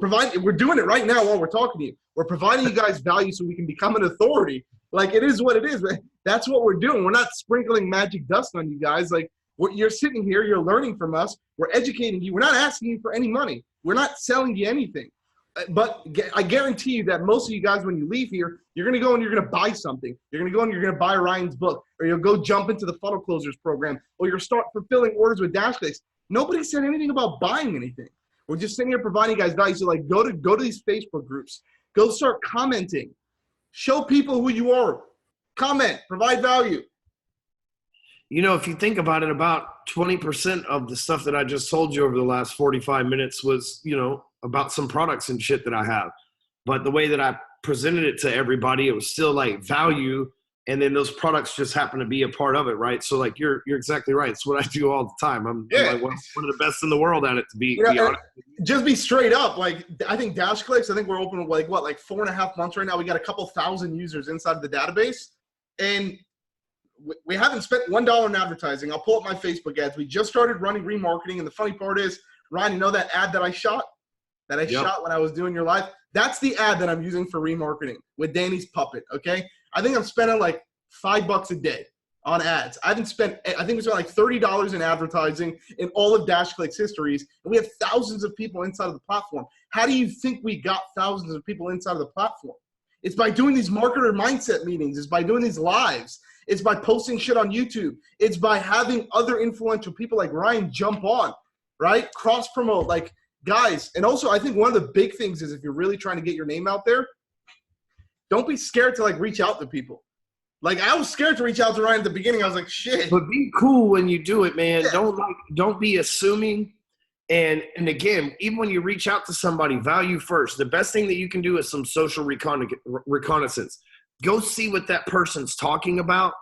Speaker 1: doing it right now while we're talking to you. We're providing you guys value so we can become an authority. Like it is what it is, man. That's what we're doing. We're not sprinkling magic dust on you guys. Like you're sitting here, you're learning from us. We're educating you. We're not asking you for any money. We're not selling you anything. But I guarantee you that most of you guys, when you leave here, you're going to go and you're going to buy something. You're going to go and you're going to buy Ryan's book, or you'll go jump into the funnel closers program, or you'll start fulfilling orders with DashClicks. Nobody said anything about buying anything. We're just sitting here providing you guys value. So like go to these Facebook groups, go start commenting, show people who you are, comment, provide value.
Speaker 2: You know, if you think about it, about 20% of the stuff that I just told you over the last 45 minutes was, you know, about some products and shit that I have. But the way that I presented it to everybody, it was still like value. And then those products just happen to be a part of it, right? So like you're exactly right. It's what I do all the time. I'm like one of the best in the world at it, to be honest.
Speaker 1: Just be straight up. Like I think DashClicks, I think we're open like 4.5 months right now. We got a couple thousand users inside of the database, and we haven't spent $1 in advertising. I'll pull up my Facebook ads. We just started running remarketing, and the funny part is, Ryan, you know that ad that I shot? Shot when I was doing your live? That's the ad that I'm using for remarketing with Danny's puppet, okay? I think I'm spending like $5 a day on ads. I think we spent like $30 in advertising in all of DashClicks histories, and we have thousands of people inside of the platform. How do you think we got thousands of people inside of the platform? It's by doing these marketer mindset meetings. It's by doing these lives. It's by posting shit on YouTube. It's by having other influential people like Ryan jump on, right? Cross promote, like guys. And also I think one of the big things is if you're really trying to get your name out there, don't be scared to like reach out to people. Like I was scared to reach out to Ryan at the beginning. I was like, shit.
Speaker 2: But be cool when you do it, man. Yeah. Don't be assuming. And again, even when you reach out to somebody, value first. The best thing that you can do is some social reconnaissance. Go see what that person's talking about,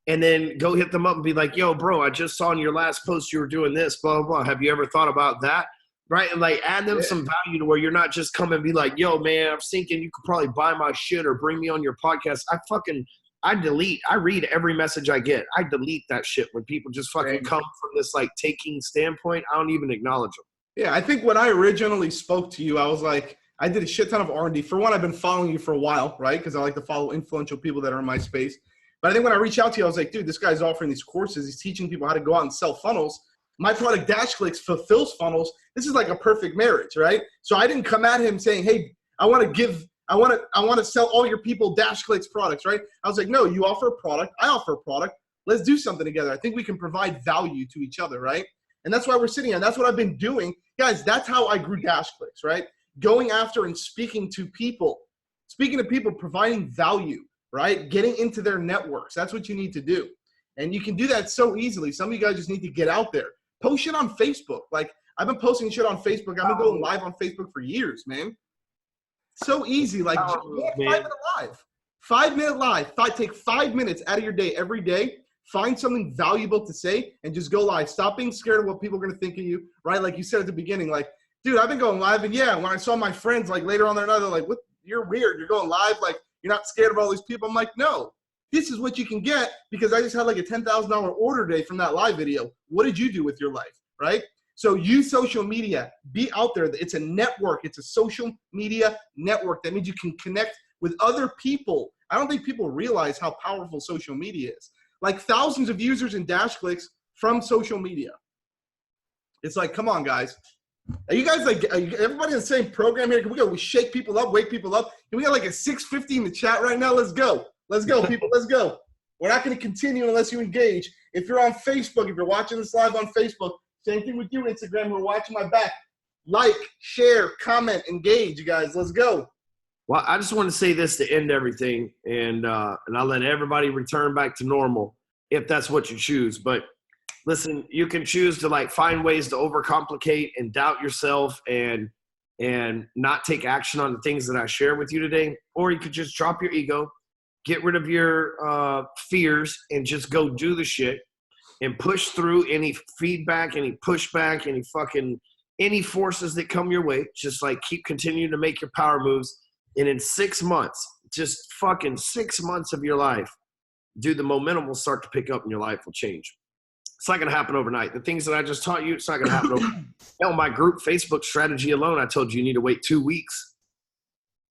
Speaker 2: and then go hit them up and be like, yo, bro, I just saw in your last post you were doing this, blah, blah, blah. Have you ever thought about that? Right? And like add them some value to where you're not just come and be like, yo, man, I'm thinking you could probably buy my shit or bring me on your podcast. I read every message I get. I delete that shit when people just fucking come from this like taking standpoint. I don't even acknowledge them.
Speaker 1: Yeah, I think when I originally spoke to you, I was like, I did a shit ton of R&D. For one, I've been following you for a while, right? Because I like to follow influential people that are in my space. But I think when I reached out to you, I was like, dude, this guy's offering these courses. He's teaching people how to go out and sell funnels. My product DashClicks fulfills funnels. This is like a perfect marriage, right? So I didn't come at him saying, hey, I want to sell all your people DashClicks products, right? I was like, no, you offer a product. I offer a product. Let's do something together. I think we can provide value to each other, right? And that's why we're sitting here. And that's what I've been doing. Guys, that's how I grew DashClicks, right? Going after and speaking to people, providing value, right? Getting into their networks. That's what you need to do. And you can do that so easily. Some of you guys just need to get out there. Post shit on Facebook. Like I've been posting shit on Facebook. I've been going live on Facebook for years, man. So easy. Like 5 minute live. 5 minute live. Take 5 minutes out of your day every day Find something valuable to say and just go live. Stop being scared of what people are going to think of you, right? Like you said at the beginning, like, dude, I've been going live. And yeah, when I saw my friends, like later on, they're like, what? You're weird. You're going live. Like, you're not scared of all these people. I'm like, no, this is what you can get because I just had like a $10,000 order day from that live video. What did you do with your life, right? So use social media. Be out there. It's a network. It's a social media network. That means you can connect with other people. I don't think people realize how powerful social media is. Like thousands of users in DashClicks from social media. It's like, come on, guys. Are you guys like, everybody in the same program here? Can we go? We shake people up, wake people up. Can we got like a 650 in the chat right now? Let's go. Let's go, people. Let's go. We're not going to continue unless you engage. If you're on Facebook, if you're watching this live on Facebook, same thing with you, Instagram. We're watching my back. Like, share, comment, engage, you guys. Let's go.
Speaker 2: Well, I just want to say this to end everything, and I'll let everybody return back to normal if that's what you choose. But listen, you can choose to like find ways to overcomplicate and doubt yourself and not take action on the things that I share with you today, or you could just drop your ego, get rid of your fears, and just go do the shit and push through any feedback, any pushback, any forces that come your way. Just like keep continuing to make your power moves. And in 6 months, just fucking 6 months of your life, dude, the momentum will start to pick up and your life will change. It's not going to happen overnight. The things that I just taught you, it's not going to happen overnight. Hell, my group Facebook strategy alone, I told you need to wait 2 weeks.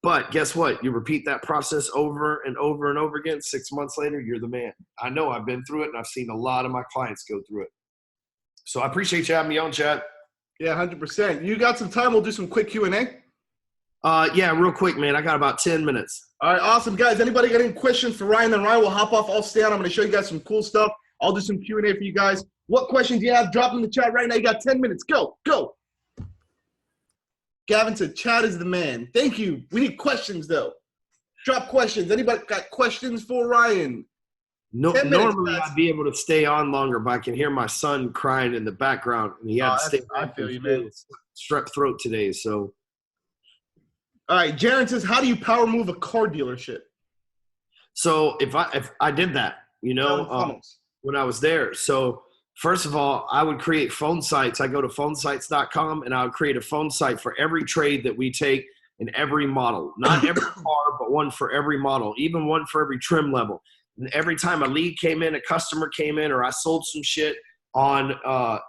Speaker 2: But guess what? You repeat that process over and over and over again. 6 months later, you're the man. I know I've been through it, and I've seen a lot of my clients go through it. So I appreciate you having me on, Chad.
Speaker 1: Yeah, 100%. You got some time? We'll do some quick Q&A.
Speaker 2: Yeah, real quick, man. I got about 10 minutes.
Speaker 1: All right, awesome. Guys, anybody got any questions for Ryan? Then Ryan will hop off. I'll stay on. I'm going to show you guys some cool stuff. I'll do some Q&A for you guys. What questions do you have? Drop in the chat right now. You got 10 minutes. Go, go. Gavin said, Chad is the man. Thank you. We need questions, though. Drop questions. Anybody got questions for Ryan?
Speaker 2: No, normally I'd be able to stay on longer, but I can hear my son crying in the background. And he had to stay.
Speaker 1: I feel you, man.
Speaker 2: Strep throat today, so.
Speaker 1: All right, Jaron says, how do you power move a car dealership?
Speaker 2: So if I did that, you know, when I was there. So first of all, I would create phone sites. I go to phonesites.com and I would create a phone site for every trade that we take in every model. Not every car, but one for every model, even one for every trim level. And every time a lead came in, a customer came in, or I sold some shit on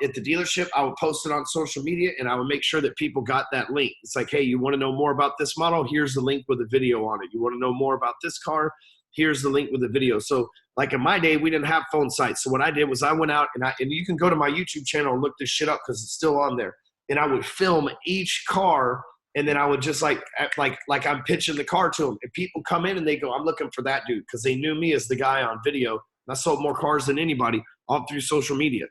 Speaker 2: at the dealership, I would post it on social media and I would make sure that people got that link. It's like, hey, you want to know more about this model? Here's the link with a video on it. You want to know more about this car? Here's the link with the video. So like in my day, we didn't have phone sites. So what I did was I went out and you can go to my YouTube channel and look this shit up because it's still on there. And I would film each car and then I would just like I'm pitching the car to them. And people come in and they go, I'm looking for that dude, because they knew me as the guy on video. And I sold more cars than anybody all through social media.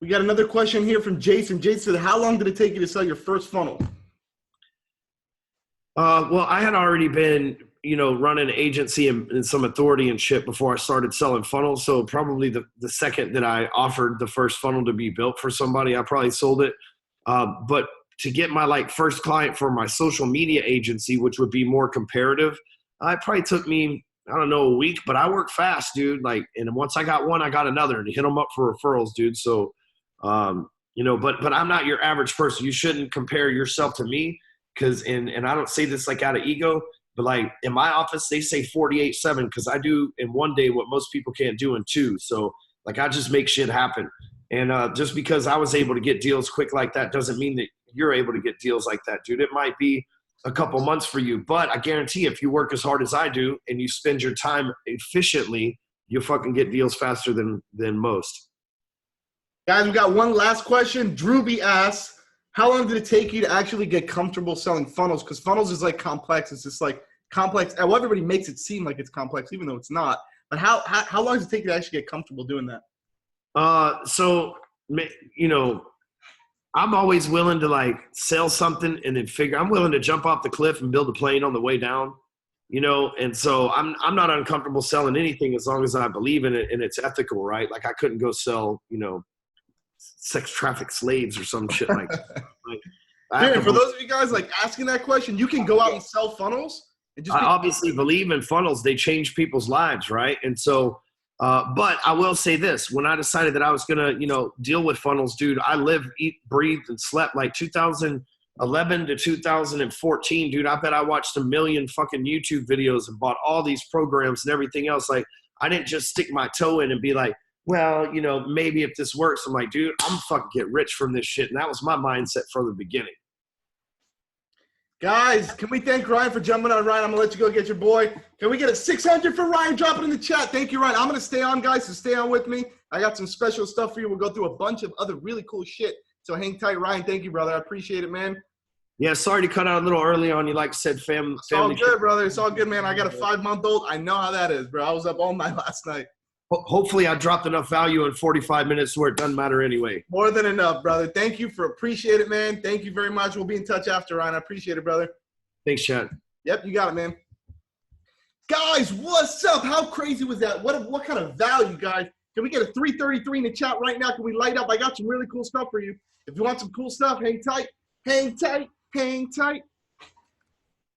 Speaker 1: We got another question here from Jason. Jason said, how long did it take you to sell your first funnel?
Speaker 2: Well, I had already been, running an agency and some authority and shit before I started selling funnels. So probably the second that I offered the first funnel to be built for somebody, I probably sold it. But to get my first client for my social media agency, which would be more comparative, it probably took me, I don't know, a week, but I work fast, dude. And once I got one, I got another, and hit them up for referrals, dude. So, but I'm not your average person. You shouldn't compare yourself to me, and I don't say this out of ego, but in my office, they say 48/7 because I do in one day what most people can't do in two. So I just make shit happen. And just because I was able to get deals quick like that doesn't mean that you're able to get deals like that, dude. It might be a couple months for you, but I guarantee if you work as hard as I do and you spend your time efficiently, you'll fucking get deals faster than most.
Speaker 1: Guys, we got one last question. Drewby asks, how long did it take you to actually get comfortable selling funnels? Because funnels is complex. It's just complex. Well, everybody makes it seem like it's complex, even though it's not. But how long does it take you to actually get comfortable doing that?
Speaker 2: I'm always willing to sell something and then I'm willing to jump off the cliff and build a plane on the way down, and so I'm not uncomfortable selling anything as long as I believe in it and it's ethical, right? I couldn't go sell, sex traffic slaves or some shit like that.
Speaker 1: Dude, for those of you guys asking that question, you can go out and sell funnels. And just
Speaker 2: I obviously believe in funnels. They change people's lives, right? And so But I will say this: when I decided that I was gonna, deal with funnels, dude, I lived, eat, breathed, and slept like 2011 to 2014, dude. I bet I watched a million fucking YouTube videos and bought all these programs and everything else. Like, I didn't just stick my toe in and be like, well, maybe if this works. I'm like, dude, I'm fucking get rich from this shit. And that was my mindset from the beginning.
Speaker 1: Guys, can we thank Ryan for jumping on? Ryan, I'm going to let you go get your boy. Can we get a 600 for Ryan? Drop it in the chat. Thank you, Ryan. I'm going to stay on, guys, so stay on with me. I got some special stuff for you. We'll go through a bunch of other really cool shit. So hang tight, Ryan. Thank you, brother. I appreciate it, man.
Speaker 2: Yeah, sorry to cut out a little early on you. Like I said, family.
Speaker 1: It's all good, brother. It's all good, man. I got a 5-month-old. I know how that is, bro. I was up all night last night.
Speaker 2: Hopefully I dropped enough value in 45 minutes where it doesn't matter anyway.
Speaker 1: More than enough, brother. Thank you for appreciate it, man. Thank you very much. We'll be in touch after, Ryan. I appreciate it, brother.
Speaker 2: Thanks, Chad.
Speaker 1: Yep, you got it, man. Guys, what's up? How crazy was that? What kind of value, guys? Can we get a 333 in the chat right now? Can we light up? I got some really cool stuff for you. If you want some cool stuff, hang tight. Hang tight. Hang tight.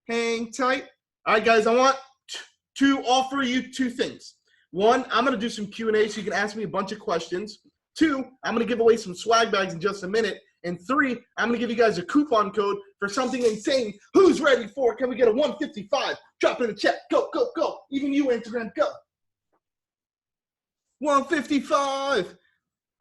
Speaker 1: Hang tight. All right, guys, I want to offer you 2 things. 1, I'm going to do some Q&A so you can ask me a bunch of questions. 2, I'm going to give away some swag bags in just a minute. And 3, I'm going to give you guys a coupon code for something insane. Who's ready for it? Can we get a 155? Drop it in the chat. Go, go, go. Even you, Instagram, go. 155.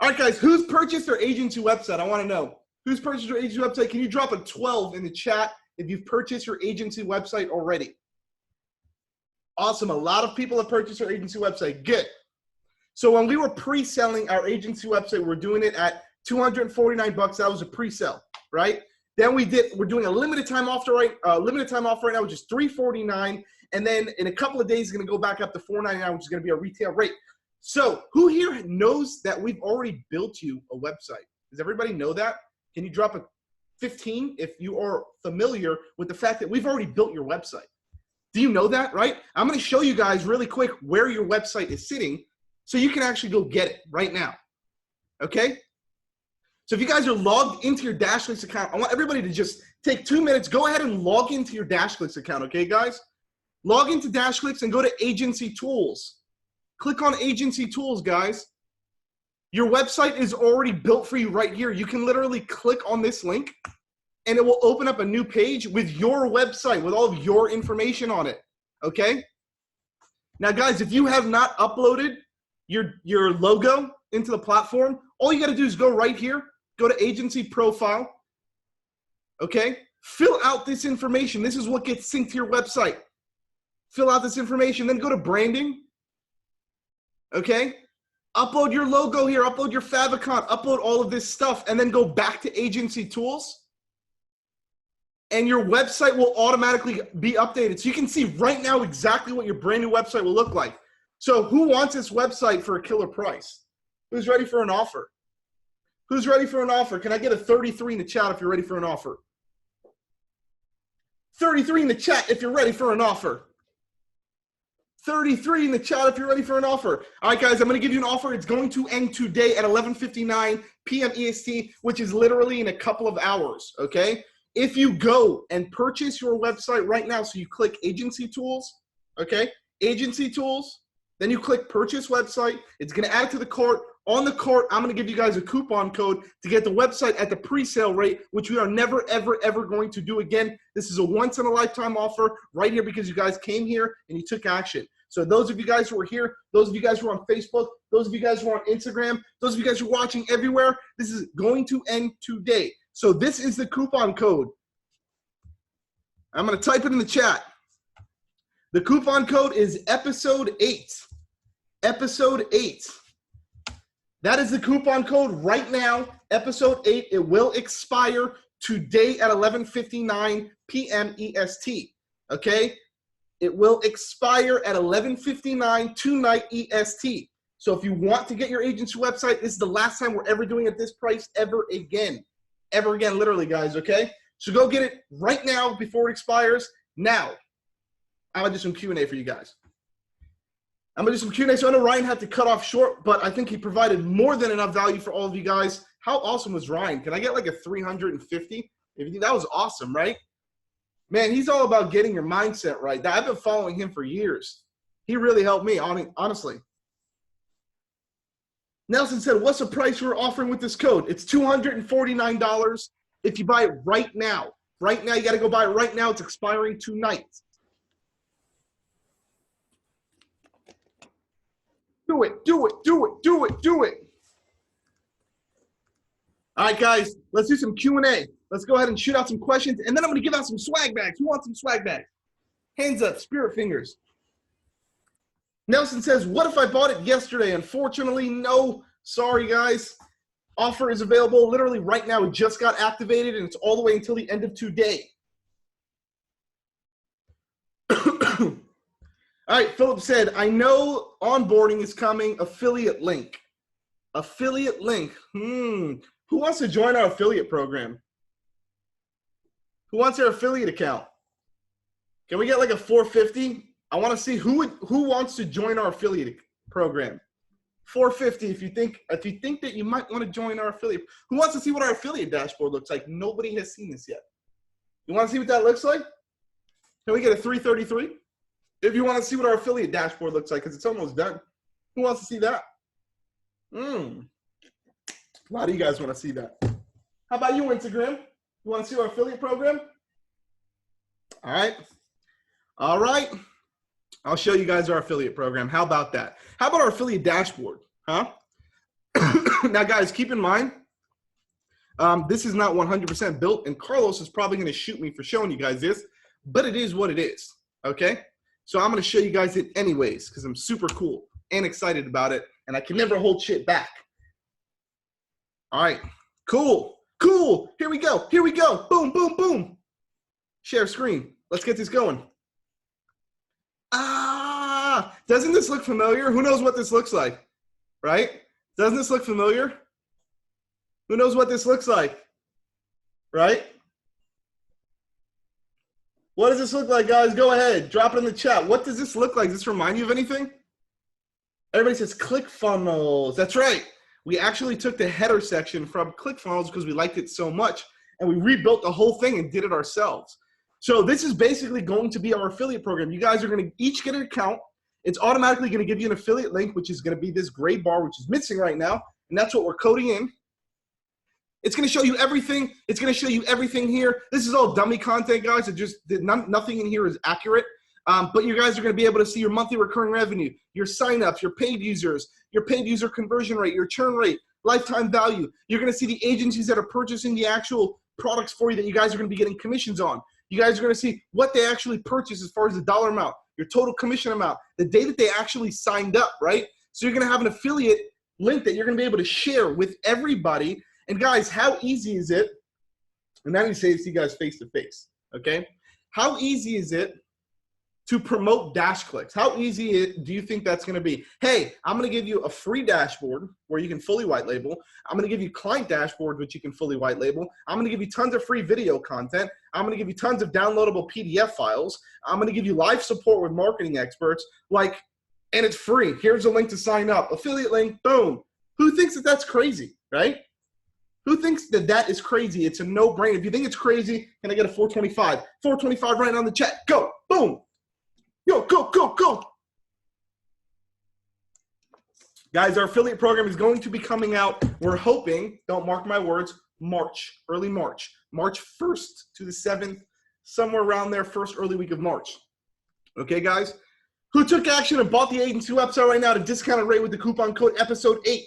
Speaker 1: All right, guys, who's purchased their agency website? I want to know. Who's purchased your agency website? Can you drop a 12 in the chat if you've purchased your agency website already? Awesome. A lot of people have purchased our agency website. Good. So when we were pre-selling our agency website, we're doing it at $249. That was a pre-sale, right? Then we're doing a limited time offer right now, which is $349. And then in a couple of days, it's going to go back up to $499, which is going to be a retail rate. So who here knows that we've already built you a website? Does everybody know that? Can you drop a 15 if you are familiar with the fact that we've already built your website? Do you know that, right? I'm going to show you guys really quick where your website is sitting so you can actually go get it right now, okay? So if you guys are logged into your DashClicks account, I want everybody to just take 2 minutes. Go ahead and log into your DashClicks account, okay, guys? Log into DashClicks and go to Agency Tools. Click on Agency Tools, guys. Your website is already built for you right here. You can literally click on this link, and it will open up a new page with your website, with all of your information on it, okay? Now, guys, if you have not uploaded your logo into the platform, all you got to do is go right here, go to Agency Profile, okay? Fill out this information. This is what gets synced to your website. Fill out this information, then go to Branding, okay? Upload your logo here, upload your favicon, upload all of this stuff, and then go back to Agency Tools. And your website will automatically be updated. So you can see right now exactly what your brand new website will look like. So who wants this website for a killer price? Who's ready for an offer? Who's ready for an offer? Can I get a 33 in the chat if you're ready for an offer? 33 in the chat if you're ready for an offer. 33 in the chat if you're ready for an offer. All right, guys, I'm going to give you an offer. It's going to end today at 11:59 p.m. EST, which is literally in a couple of hours, okay? If you go and purchase your website right now, so you click Agency Tools, okay? Agency Tools, then you click Purchase Website. It's going to add it to the cart. On the cart, I'm going to give you guys a coupon code to get the website at the pre-sale rate, which we are never, ever, ever going to do again. This is a once-in-a-lifetime offer right here because you guys came here and you took action. So those of you guys who are here, those of you guys who are on Facebook, those of you guys who are on Instagram, those of you guys who are watching everywhere, this is going to end today. So this is the coupon code. I'm going to type it in the chat. The coupon code is episode 8. Episode 8. That is the coupon code right now, episode 8. It will expire today at 11:59 p.m. EST, okay? It will expire at 11:59 tonight EST. So if you want to get your agency website, this is the last time we're ever doing it at this price ever again. Ever again, literally, guys, okay? So go get it right now before it expires. Now, I'm going to do some Q&A for you guys. I'm going to do some Q&A. So I know Ryan had to cut off short, but I think he provided more than enough value for all of you guys. How awesome was Ryan? Can I get like a 350? That was awesome, right? Man, he's all about getting your mindset right. I've been following him for years. He really helped me, honestly. Nelson said, what's the price we're offering with this code? It's $249 if you buy it right now. Right now, you got to go buy it right now. It's expiring tonight. Do it, do it, do it, do it, do it. All right, guys, let's do some Q&A. Let's go ahead and shoot out some questions, and then I'm going to give out some swag bags. Who wants some swag bags? Hands up, spirit fingers. Nelson says, what if I bought it yesterday? Unfortunately, no. Sorry, guys. Offer is available literally right now. It just got activated, and it's all the way until the end of today. All right, Philip said, I know onboarding is coming. Affiliate link. Affiliate link. Who wants to join our affiliate program? Who wants their affiliate account? Can we get like a 450? I want to see who wants to join our affiliate program. 450 if you think that you might want to join our affiliate. Who wants to see what our affiliate dashboard looks like? Nobody has seen this yet. You want to see what that looks like? Can we get a 333? If you want to see what our affiliate dashboard looks like, because it's almost done. Who wants to see that? A lot of you guys want to see that. How about you, Instagram? You want to see our affiliate program? All right. All right. I'll show you guys our affiliate program. How about that? How about our affiliate dashboard? Huh? Now, guys, keep in mind, this is not 100% built, and Carlos is probably going to shoot me for showing you guys this, but it is what it is, okay? So I'm going to show you guys it anyways because I'm super cool and excited about it, and I can never hold shit back. All right, cool, cool. Here we go, here we go. Boom, boom, boom. Share screen. Let's get this going. Doesn't this look familiar? Who knows what this looks like, right? Doesn't this look familiar? Who knows what this looks like, right? What does this look like, guys? Go ahead, drop it in the chat. What does this look like? Does this remind you of anything? Everybody says ClickFunnels. That's right. We actually took the header section from ClickFunnels because we liked it so much, and we rebuilt the whole thing and did it ourselves. So this is basically going to be our affiliate program. You guys are going to each get an account. It's automatically going to give you an affiliate link, which is going to be this gray bar, which is missing right now, and that's what we're coding in. It's going to show you everything. It's going to show you everything here. This is all dummy content, guys. It just nothing in here is accurate. But you guys are going to be able to see your monthly recurring revenue, your signups, your paid users, your paid user conversion rate, your churn rate, lifetime value. You're going to see the agencies that are purchasing the actual products for you that you guys are going to be getting commissions on. You guys are going to see what they actually purchased as far as the dollar amount, your total commission amount, the day that they actually signed up, right? So you're going to have an affiliate link that you're going to be able to share with everybody. And guys, how easy is it? And now you say to see you guys face to face, okay? How easy is it to promote DashClicks? How easy do you think that's going to be? Hey, I'm going to give you a free dashboard where you can fully white label. I'm going to give you client dashboard, which you can fully white label. I'm going to give you tons of free video content. I'm going to give you tons of downloadable PDF files. I'm going to give you live support with marketing experts, and it's free. Here's a link to sign up. Affiliate link, boom. Who thinks that that's crazy, right? Who thinks that that is crazy? It's a no-brainer. If you think it's crazy, can I get a 425? 425 right now in the chat. Go, boom. Yo, go, go, go. Guys, our affiliate program is going to be coming out, we're hoping, don't mark my words, March, early March. March 1st to the 7th, somewhere around there, first early week of March. Okay, guys? Who took action and bought the agency website right now at a discounted rate with the coupon code episode 8?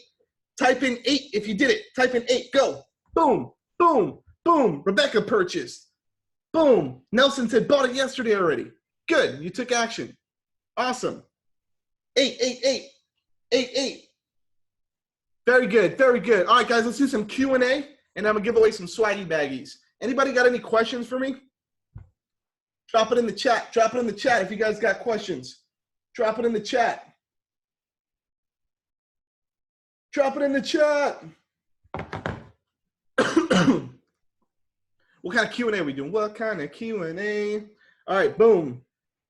Speaker 1: Type in 8 if you did it. Type in 8, go. Boom, boom, boom. Rebecca purchased. Boom. Nelson said, bought it yesterday already. Good, you took action. Awesome. 8, 8, 8, 8, 8. Very good, very good. All right, guys, let's do some Q&A, and I'm gonna give away some swaggy baggies. Anybody got any questions for me? Drop it in the chat. Drop it in the chat if you guys got questions. Drop it in the chat. Drop it in the chat. What kind of Q&A are we doing? What kind of Q&A? All right, boom.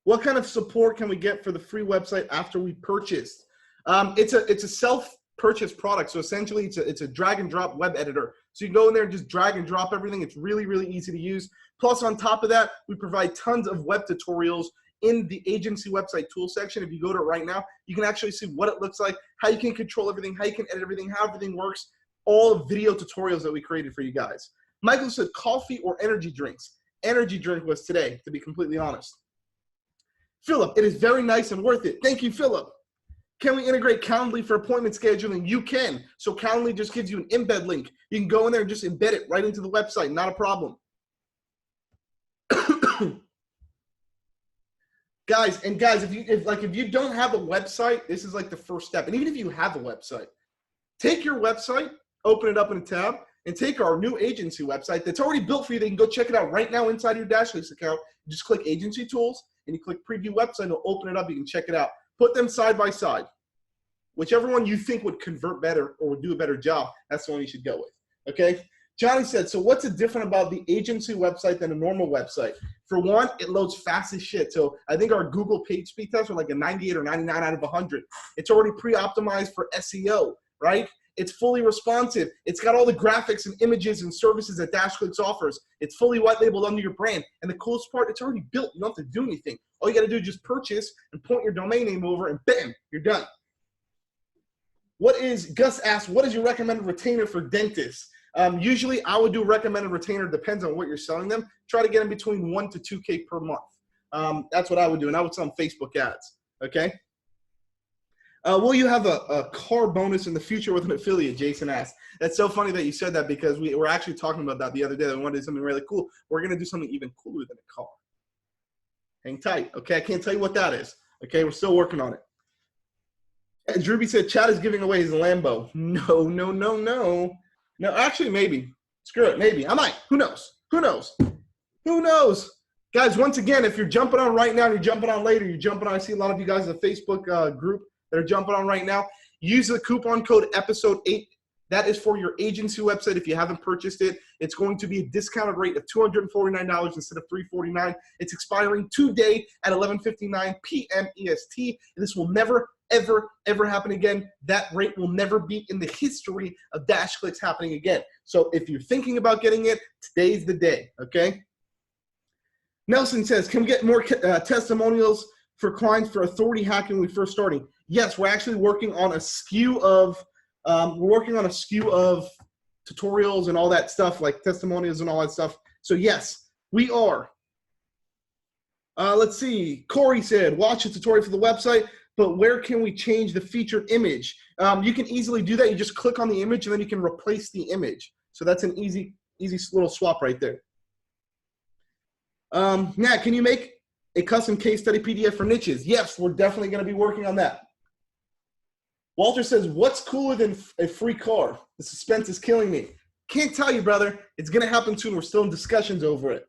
Speaker 1: What kind of support can we get for the free website after we purchased? It's a self-purchase product. So essentially it's a drag and drop web editor. So you can go in there and just drag and drop everything. It's really, really easy to use. Plus on top of that, we provide tons of web tutorials in the agency website tool section. If you go to it right now, you can actually see what it looks like, how you can control everything, how you can edit everything, how everything works, all video tutorials that we created for you guys. Michael said coffee or energy drinks. Energy drink was today, to be completely honest. Philip, it is very nice and worth it. Thank you, Philip. Can we integrate Calendly for appointment scheduling? You can. So Calendly just gives you an embed link. You can go in there and just embed it right into the website. Not a problem. guys, if you don't have a website, this is like the first step. And even if you have a website, take your website, open it up in a tab, and take our new agency website that's already built for you. They can go check it out right now inside your DashClicks account. You just click Agency Tools, and you click Preview Website. It'll open it up. You can check it out. Put them side by side. Whichever one you think would convert better or would do a better job, that's the one you should go with. Okay? Johnny said, so what's different about the agency website than a normal website? For one, it loads fast as shit. So I think our Google page speed tests are like a 98 or 99 out of 100. It's already pre-optimized for SEO, right? It's fully responsive. It's got all the graphics and images and services that DashClicks offers. It's fully white labeled under your brand. And the coolest part, it's already built. You don't have to do anything. All you got to do is just purchase and point your domain name over and bam, you're done. Gus asked, what is your recommended retainer for dentists? Usually I would do recommended retainer, depends on what you're selling them. Try to get in between 1 to 2K per month. That's what I would do. And I would sell them Facebook ads. Okay. Will you have a car bonus in the future with an affiliate? Jason asked. That's so funny that you said that because we were actually talking about that the other day. We wanted to do something really cool. We're going to do something even cooler than a car. Hang tight. Okay. I can't tell you what that is. Okay. We're still working on it. And Drewby said Chad is giving away his Lambo. No, no, no, no. No, actually, maybe. Screw it. Maybe. I might. Who knows? Who knows? Who knows? Guys, once again, if you're jumping on right now, you're jumping on later, you're jumping on. I see a lot of you guys in the Facebook group that are jumping on right now. Use the coupon code episode8. That is for your agency website. If you haven't purchased it, it's going to be a discounted rate of $249 instead of $349. It's expiring today at 11:59 p.m. EST. And this will never, ever, ever happen again. That rate will never be in the history of DashClicks happening again. So if you're thinking about getting it, today's the day, okay? Nelson says, can we get more testimonials for clients for authority hacking when we first starting? Yes, we're actually working on a SKU of tutorials and all that stuff, like testimonials and all that stuff. So yes, we are. Let's see. Corey said, watch a tutorial for the website, but where can we change the featured image? You can easily do that. You just click on the image and then you can replace the image. So that's an easy little swap right there. Nat, can you make a custom case study PDF for niches? Yes, we're definitely going to be working on that. Walter says, what's cooler than a free car? The suspense is killing me. Can't tell you, brother. It's going to happen soon. We're still in discussions over it.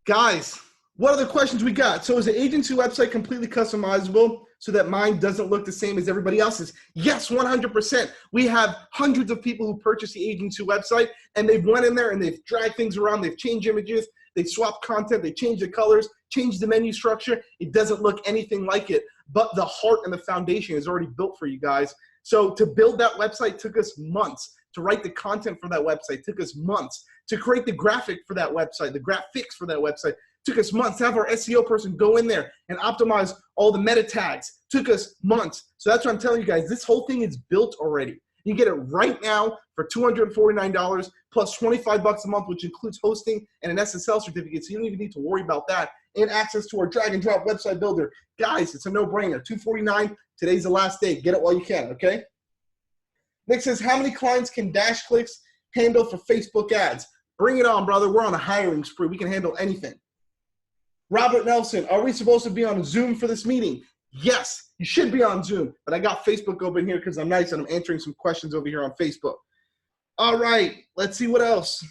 Speaker 1: Guys, what other questions we got? So is the agency website completely customizable so that mine doesn't look the same as everybody else's? Yes, 100%. We have hundreds of people who purchase the agency website, and they've went in there and they've dragged things around. They've changed images. They swapped content. They changed the colors, changed the menu structure. It doesn't look anything like it, but the heart and the foundation is already built for you guys. So to build that website took us months. To write the content for that website took us months. To create the graphic for that website, the graphics for that website, took us months. To have our SEO person go in there and optimize all the meta tags took us months. So that's what I'm telling you guys. This whole thing is built already. You can get it right now for $249 plus $25 a month, which includes hosting and an SSL certificate. So you don't even need to worry about that. And access to our drag and drop website builder. Guys, it's a no-brainer. $249. Today's the last day. Get it while you can, okay? Nick says, how many clients can DashClicks handle for Facebook ads? Bring it on, brother. We're on a hiring spree. We can handle anything. Robert Nelson, are we supposed to be on Zoom for this meeting? Yes, you should be on Zoom, but I got Facebook open here because I'm nice and I'm answering some questions over here on Facebook. All right, let's see what else.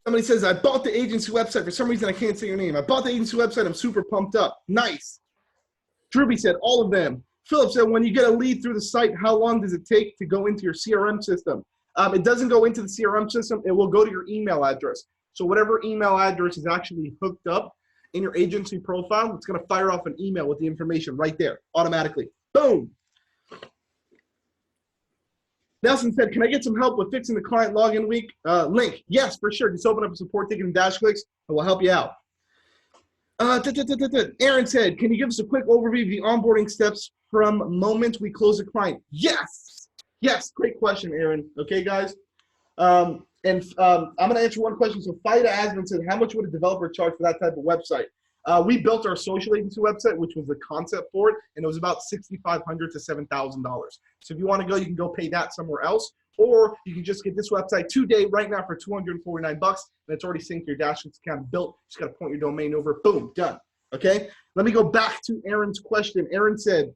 Speaker 1: Somebody says, I bought the agency website. For some reason, I can't say your name. I bought the agency website. I'm super pumped up. Nice. Drewby said, all of them. Philip said, when you get a lead through the site, how long does it take to go into your CRM system? It doesn't go into the CRM system. It will go to your email address. So whatever email address is actually hooked up in your agency profile, it's going to fire off an email with the information right there automatically. Boom. Nelson said, can I get some help with fixing the client login week link? Yes, for sure. Just open up a support ticket in DashClicks and we'll help you out. Aaron said, can you give us a quick overview of the onboarding steps from moment we close a client? Yes. Yes, great question, Aaron. Okay, guys. I'm going to answer one question. So Fida Asman said, how much would a developer charge for that type of website? We built our social agency website, which was the concept for it, and it was about $6,500 to $7,000. So if you want to go, you can go pay that somewhere else, or you can just get this website today, right now, for $249, and it's already synced to your DashClicks account, built. Just got to point your domain over, boom, done. Okay. Let me go back to Aaron's question. Aaron said,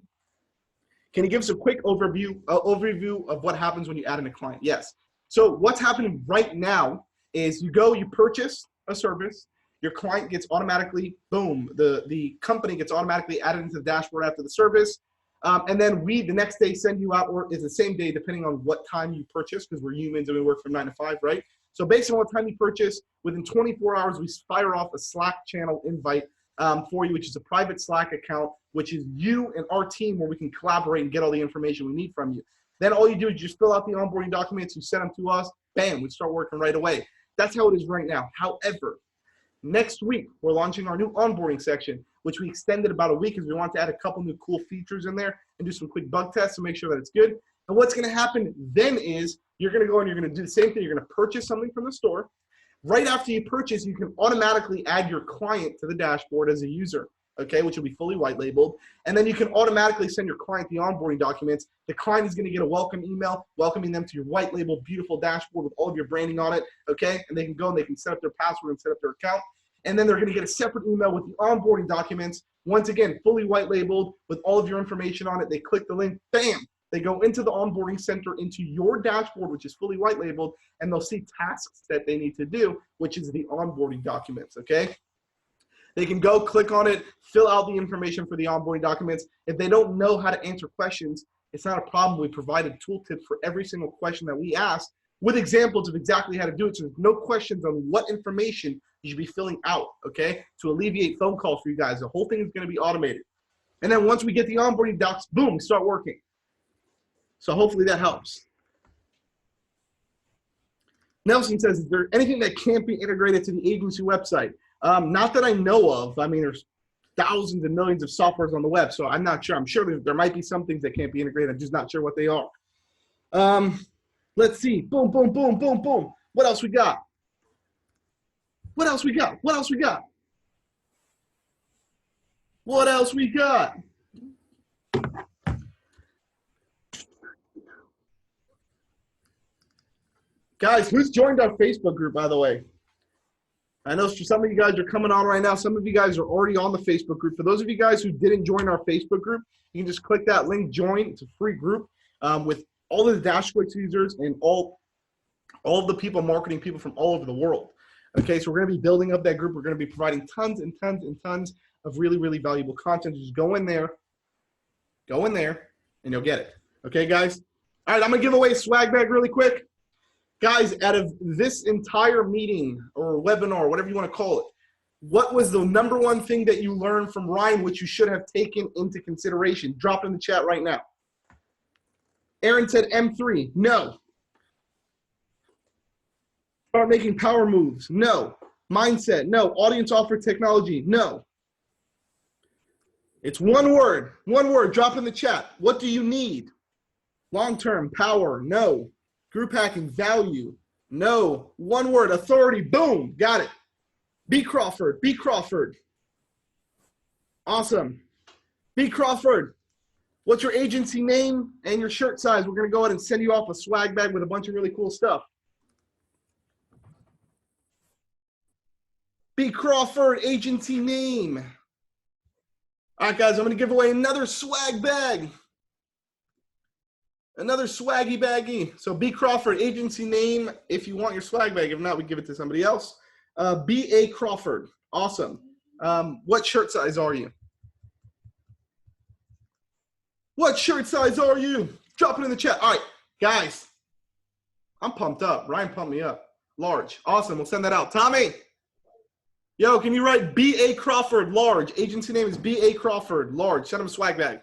Speaker 1: can you give us a quick overview of what happens when you add in a client? Yes. So what's happening right now is you go, you purchase a service, your client gets automatically, boom, the company gets automatically added into the dashboard after the service. And then we, the next day, send you out, or it's the same day, depending on what time you purchase, because we're humans and we work from 9 to 5, right? So based on what time you purchase, within 24 hours, we fire off a Slack channel invite for you, which is a private Slack account, which is you and our team where we can collaborate and get all the information we need from you. Then all you do is just fill out the onboarding documents, you send them to us, bam, we start working right away. That's how it is right now. However, next week, we're launching our new onboarding section, which we extended about a week because we want to add a couple new cool features in there and do some quick bug tests to make sure that it's good. And what's going to happen then is you're going to go and you're going to do the same thing. You're going to purchase something from the store. Right after you purchase, you can automatically add your client to the dashboard as a user, okay, which will be fully white labeled. And then you can automatically send your client the onboarding documents. The client is going to get a welcome email welcoming them to your white labeled, beautiful dashboard with all of your branding on it, okay? And they can go and they can set up their password and set up their account. And then they're going to get a separate email with the onboarding documents. Once again, fully white labeled with all of your information on it. They click the link, bam! They go into the onboarding center, into your dashboard, which is fully white labeled, and they'll see tasks that they need to do, which is the onboarding documents, okay? They can go click on it, fill out the information for the onboarding documents. If they don't know how to answer questions, it's not a problem. We provided tooltips for every single question that we ask with examples of exactly how to do it. So there's no questions on what information you should be filling out, okay, to alleviate phone calls for you guys. The whole thing is going to be automated. And then once we get the onboarding docs, boom, we start working. So hopefully that helps. Nelson says, is there anything that can't be integrated to the agency website? Not that I know of. I mean, there's thousands and millions of softwares on the web, so I'm not sure. I'm sure there might be some things that can't be integrated. I'm just not sure what they are. Let's see. Boom, boom, boom, boom, boom. What else we got? What else we got? What else we got? What else we got? Guys, who's joined our Facebook group, by the way? I know some of you guys are coming on right now. Some of you guys are already on the Facebook group. For those of you guys who didn't join our Facebook group, you can just click that link, join. It's a free group with all of the DashClicks users and all of the people, marketing people from all over the world. Okay, so we're going to be building up that group. We're going to be providing tons and tons and tons of really, really valuable content. Just go in there, and you'll get it. Okay, guys? All right, I'm going to give away a swag bag really quick. Guys, out of this entire meeting or webinar, whatever you want to call it, what was the #1 thing that you learned from Ryan which you should have taken into consideration? Drop it in the chat right now. Aaron said M3. No. Start making power moves. No. Mindset. No. Audience offer technology. No. It's one word. One word. Drop in the chat. What do you need? Long-term power. No. Group hacking, value, no. One word, authority, boom, got it. B. Crawford, B. Crawford. Awesome. B. Crawford, what's your agency name and your shirt size? We're going to go ahead and send you off a swag bag with a bunch of really cool stuff. B. Crawford, agency name. All right, guys, I'm going to give away another swag bag. Another swaggy baggy. So B. Crawford, agency name, if you want your swag bag. If not, we give it to somebody else. B.A. Crawford. Awesome. What shirt size are you? What shirt size are you? Drop it in the chat. All right, guys. I'm pumped up. Ryan pumped me up. Large. Awesome. We'll send that out. Tommy. Yo, can you write B.A. Crawford, large? Agency name is B.A. Crawford, large. Send him a swag bag.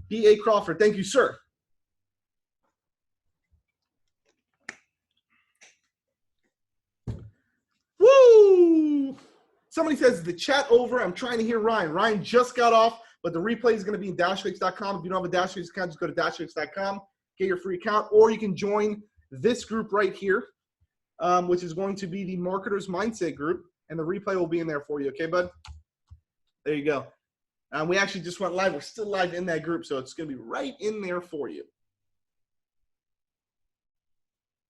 Speaker 1: B.A. Crawford. Thank you, sir. Somebody says, the chat over. I'm trying to hear Ryan. Ryan just got off, but the replay is going to be in DashClicks.com. If you don't have a DashClicks account, just go to DashClicks.com, get your free account, or you can join this group right here, which is going to be the Marketer's Mindset group, and the replay will be in there for you. Okay, bud? There you go. We actually just went live. We're still live in that group, so it's going to be right in there for you.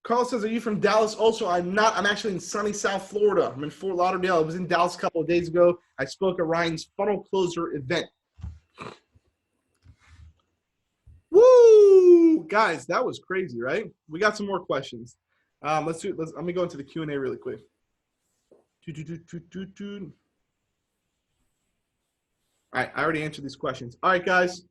Speaker 1: Carl says, are you from Dallas? Also, I'm not. I'm actually in sunny South Florida. I'm in Fort Lauderdale. I was in Dallas a couple of days ago. I spoke at Ryan's Funnel Closer event. Woo! Guys, that was crazy, right? We got some more questions. Let me go into the Q&A really quick. All right, I already answered these questions. All right, guys.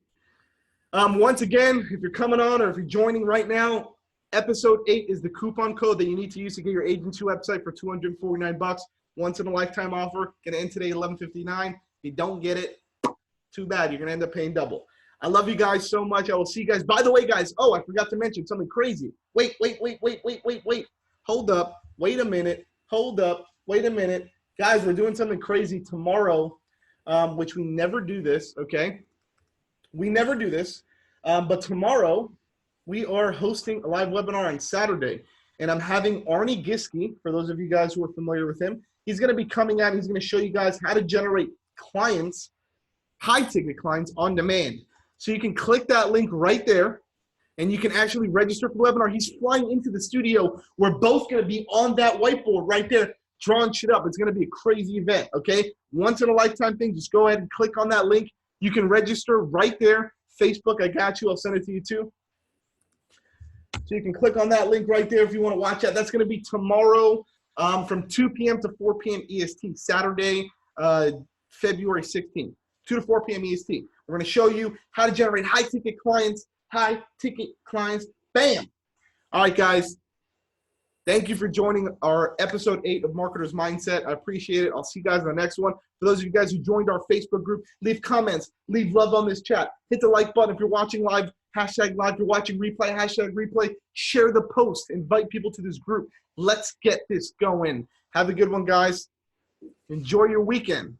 Speaker 1: Once again, if you're coming on or if you're joining right now, episode 8 is the coupon code that you need to use to get your agency website for $249. Once in a lifetime offer. Gonna end today at 11:59. If you don't get it, too bad. You're gonna end up paying double. I love you guys so much. I will see you guys. By the way, guys, oh, I forgot to mention something crazy. Wait. Hold up. Wait a minute. Hold up. Wait a minute. Guys, we're doing something crazy tomorrow, which we never do this, okay? We never do this. But tomorrow, we are hosting a live webinar on Saturday. And I'm having Arnie Giske, for those of you guys who are familiar with him, he's going to be coming out. He's going to show you guys how to generate clients, high-ticket clients on demand. So you can click that link right there, and you can actually register for the webinar. He's flying into the studio. We're both going to be on that whiteboard right there, drawing shit up. It's going to be a crazy event, okay? Once in a lifetime thing. Just go ahead and click on that link. You can register right there. Facebook, I got you. I'll send it to you too. So you can click on that link right there if you want to watch that. That's going to be tomorrow from 2 p.m. to 4 p.m. EST, Saturday, February 16th, 2 to 4 p.m. EST. We're going to show you how to generate high-ticket clients, Bam. All right, guys. Thank you for joining our episode 8 of Marketer's Mindset. I appreciate it. I'll see you guys in the next one. For those of you guys who joined our Facebook group, leave comments, leave love on this chat. Hit the like button if you're watching live, hashtag live. If you're watching replay, hashtag replay. Share the post. Invite people to this group. Let's get this going. Have a good one, guys. Enjoy your weekend.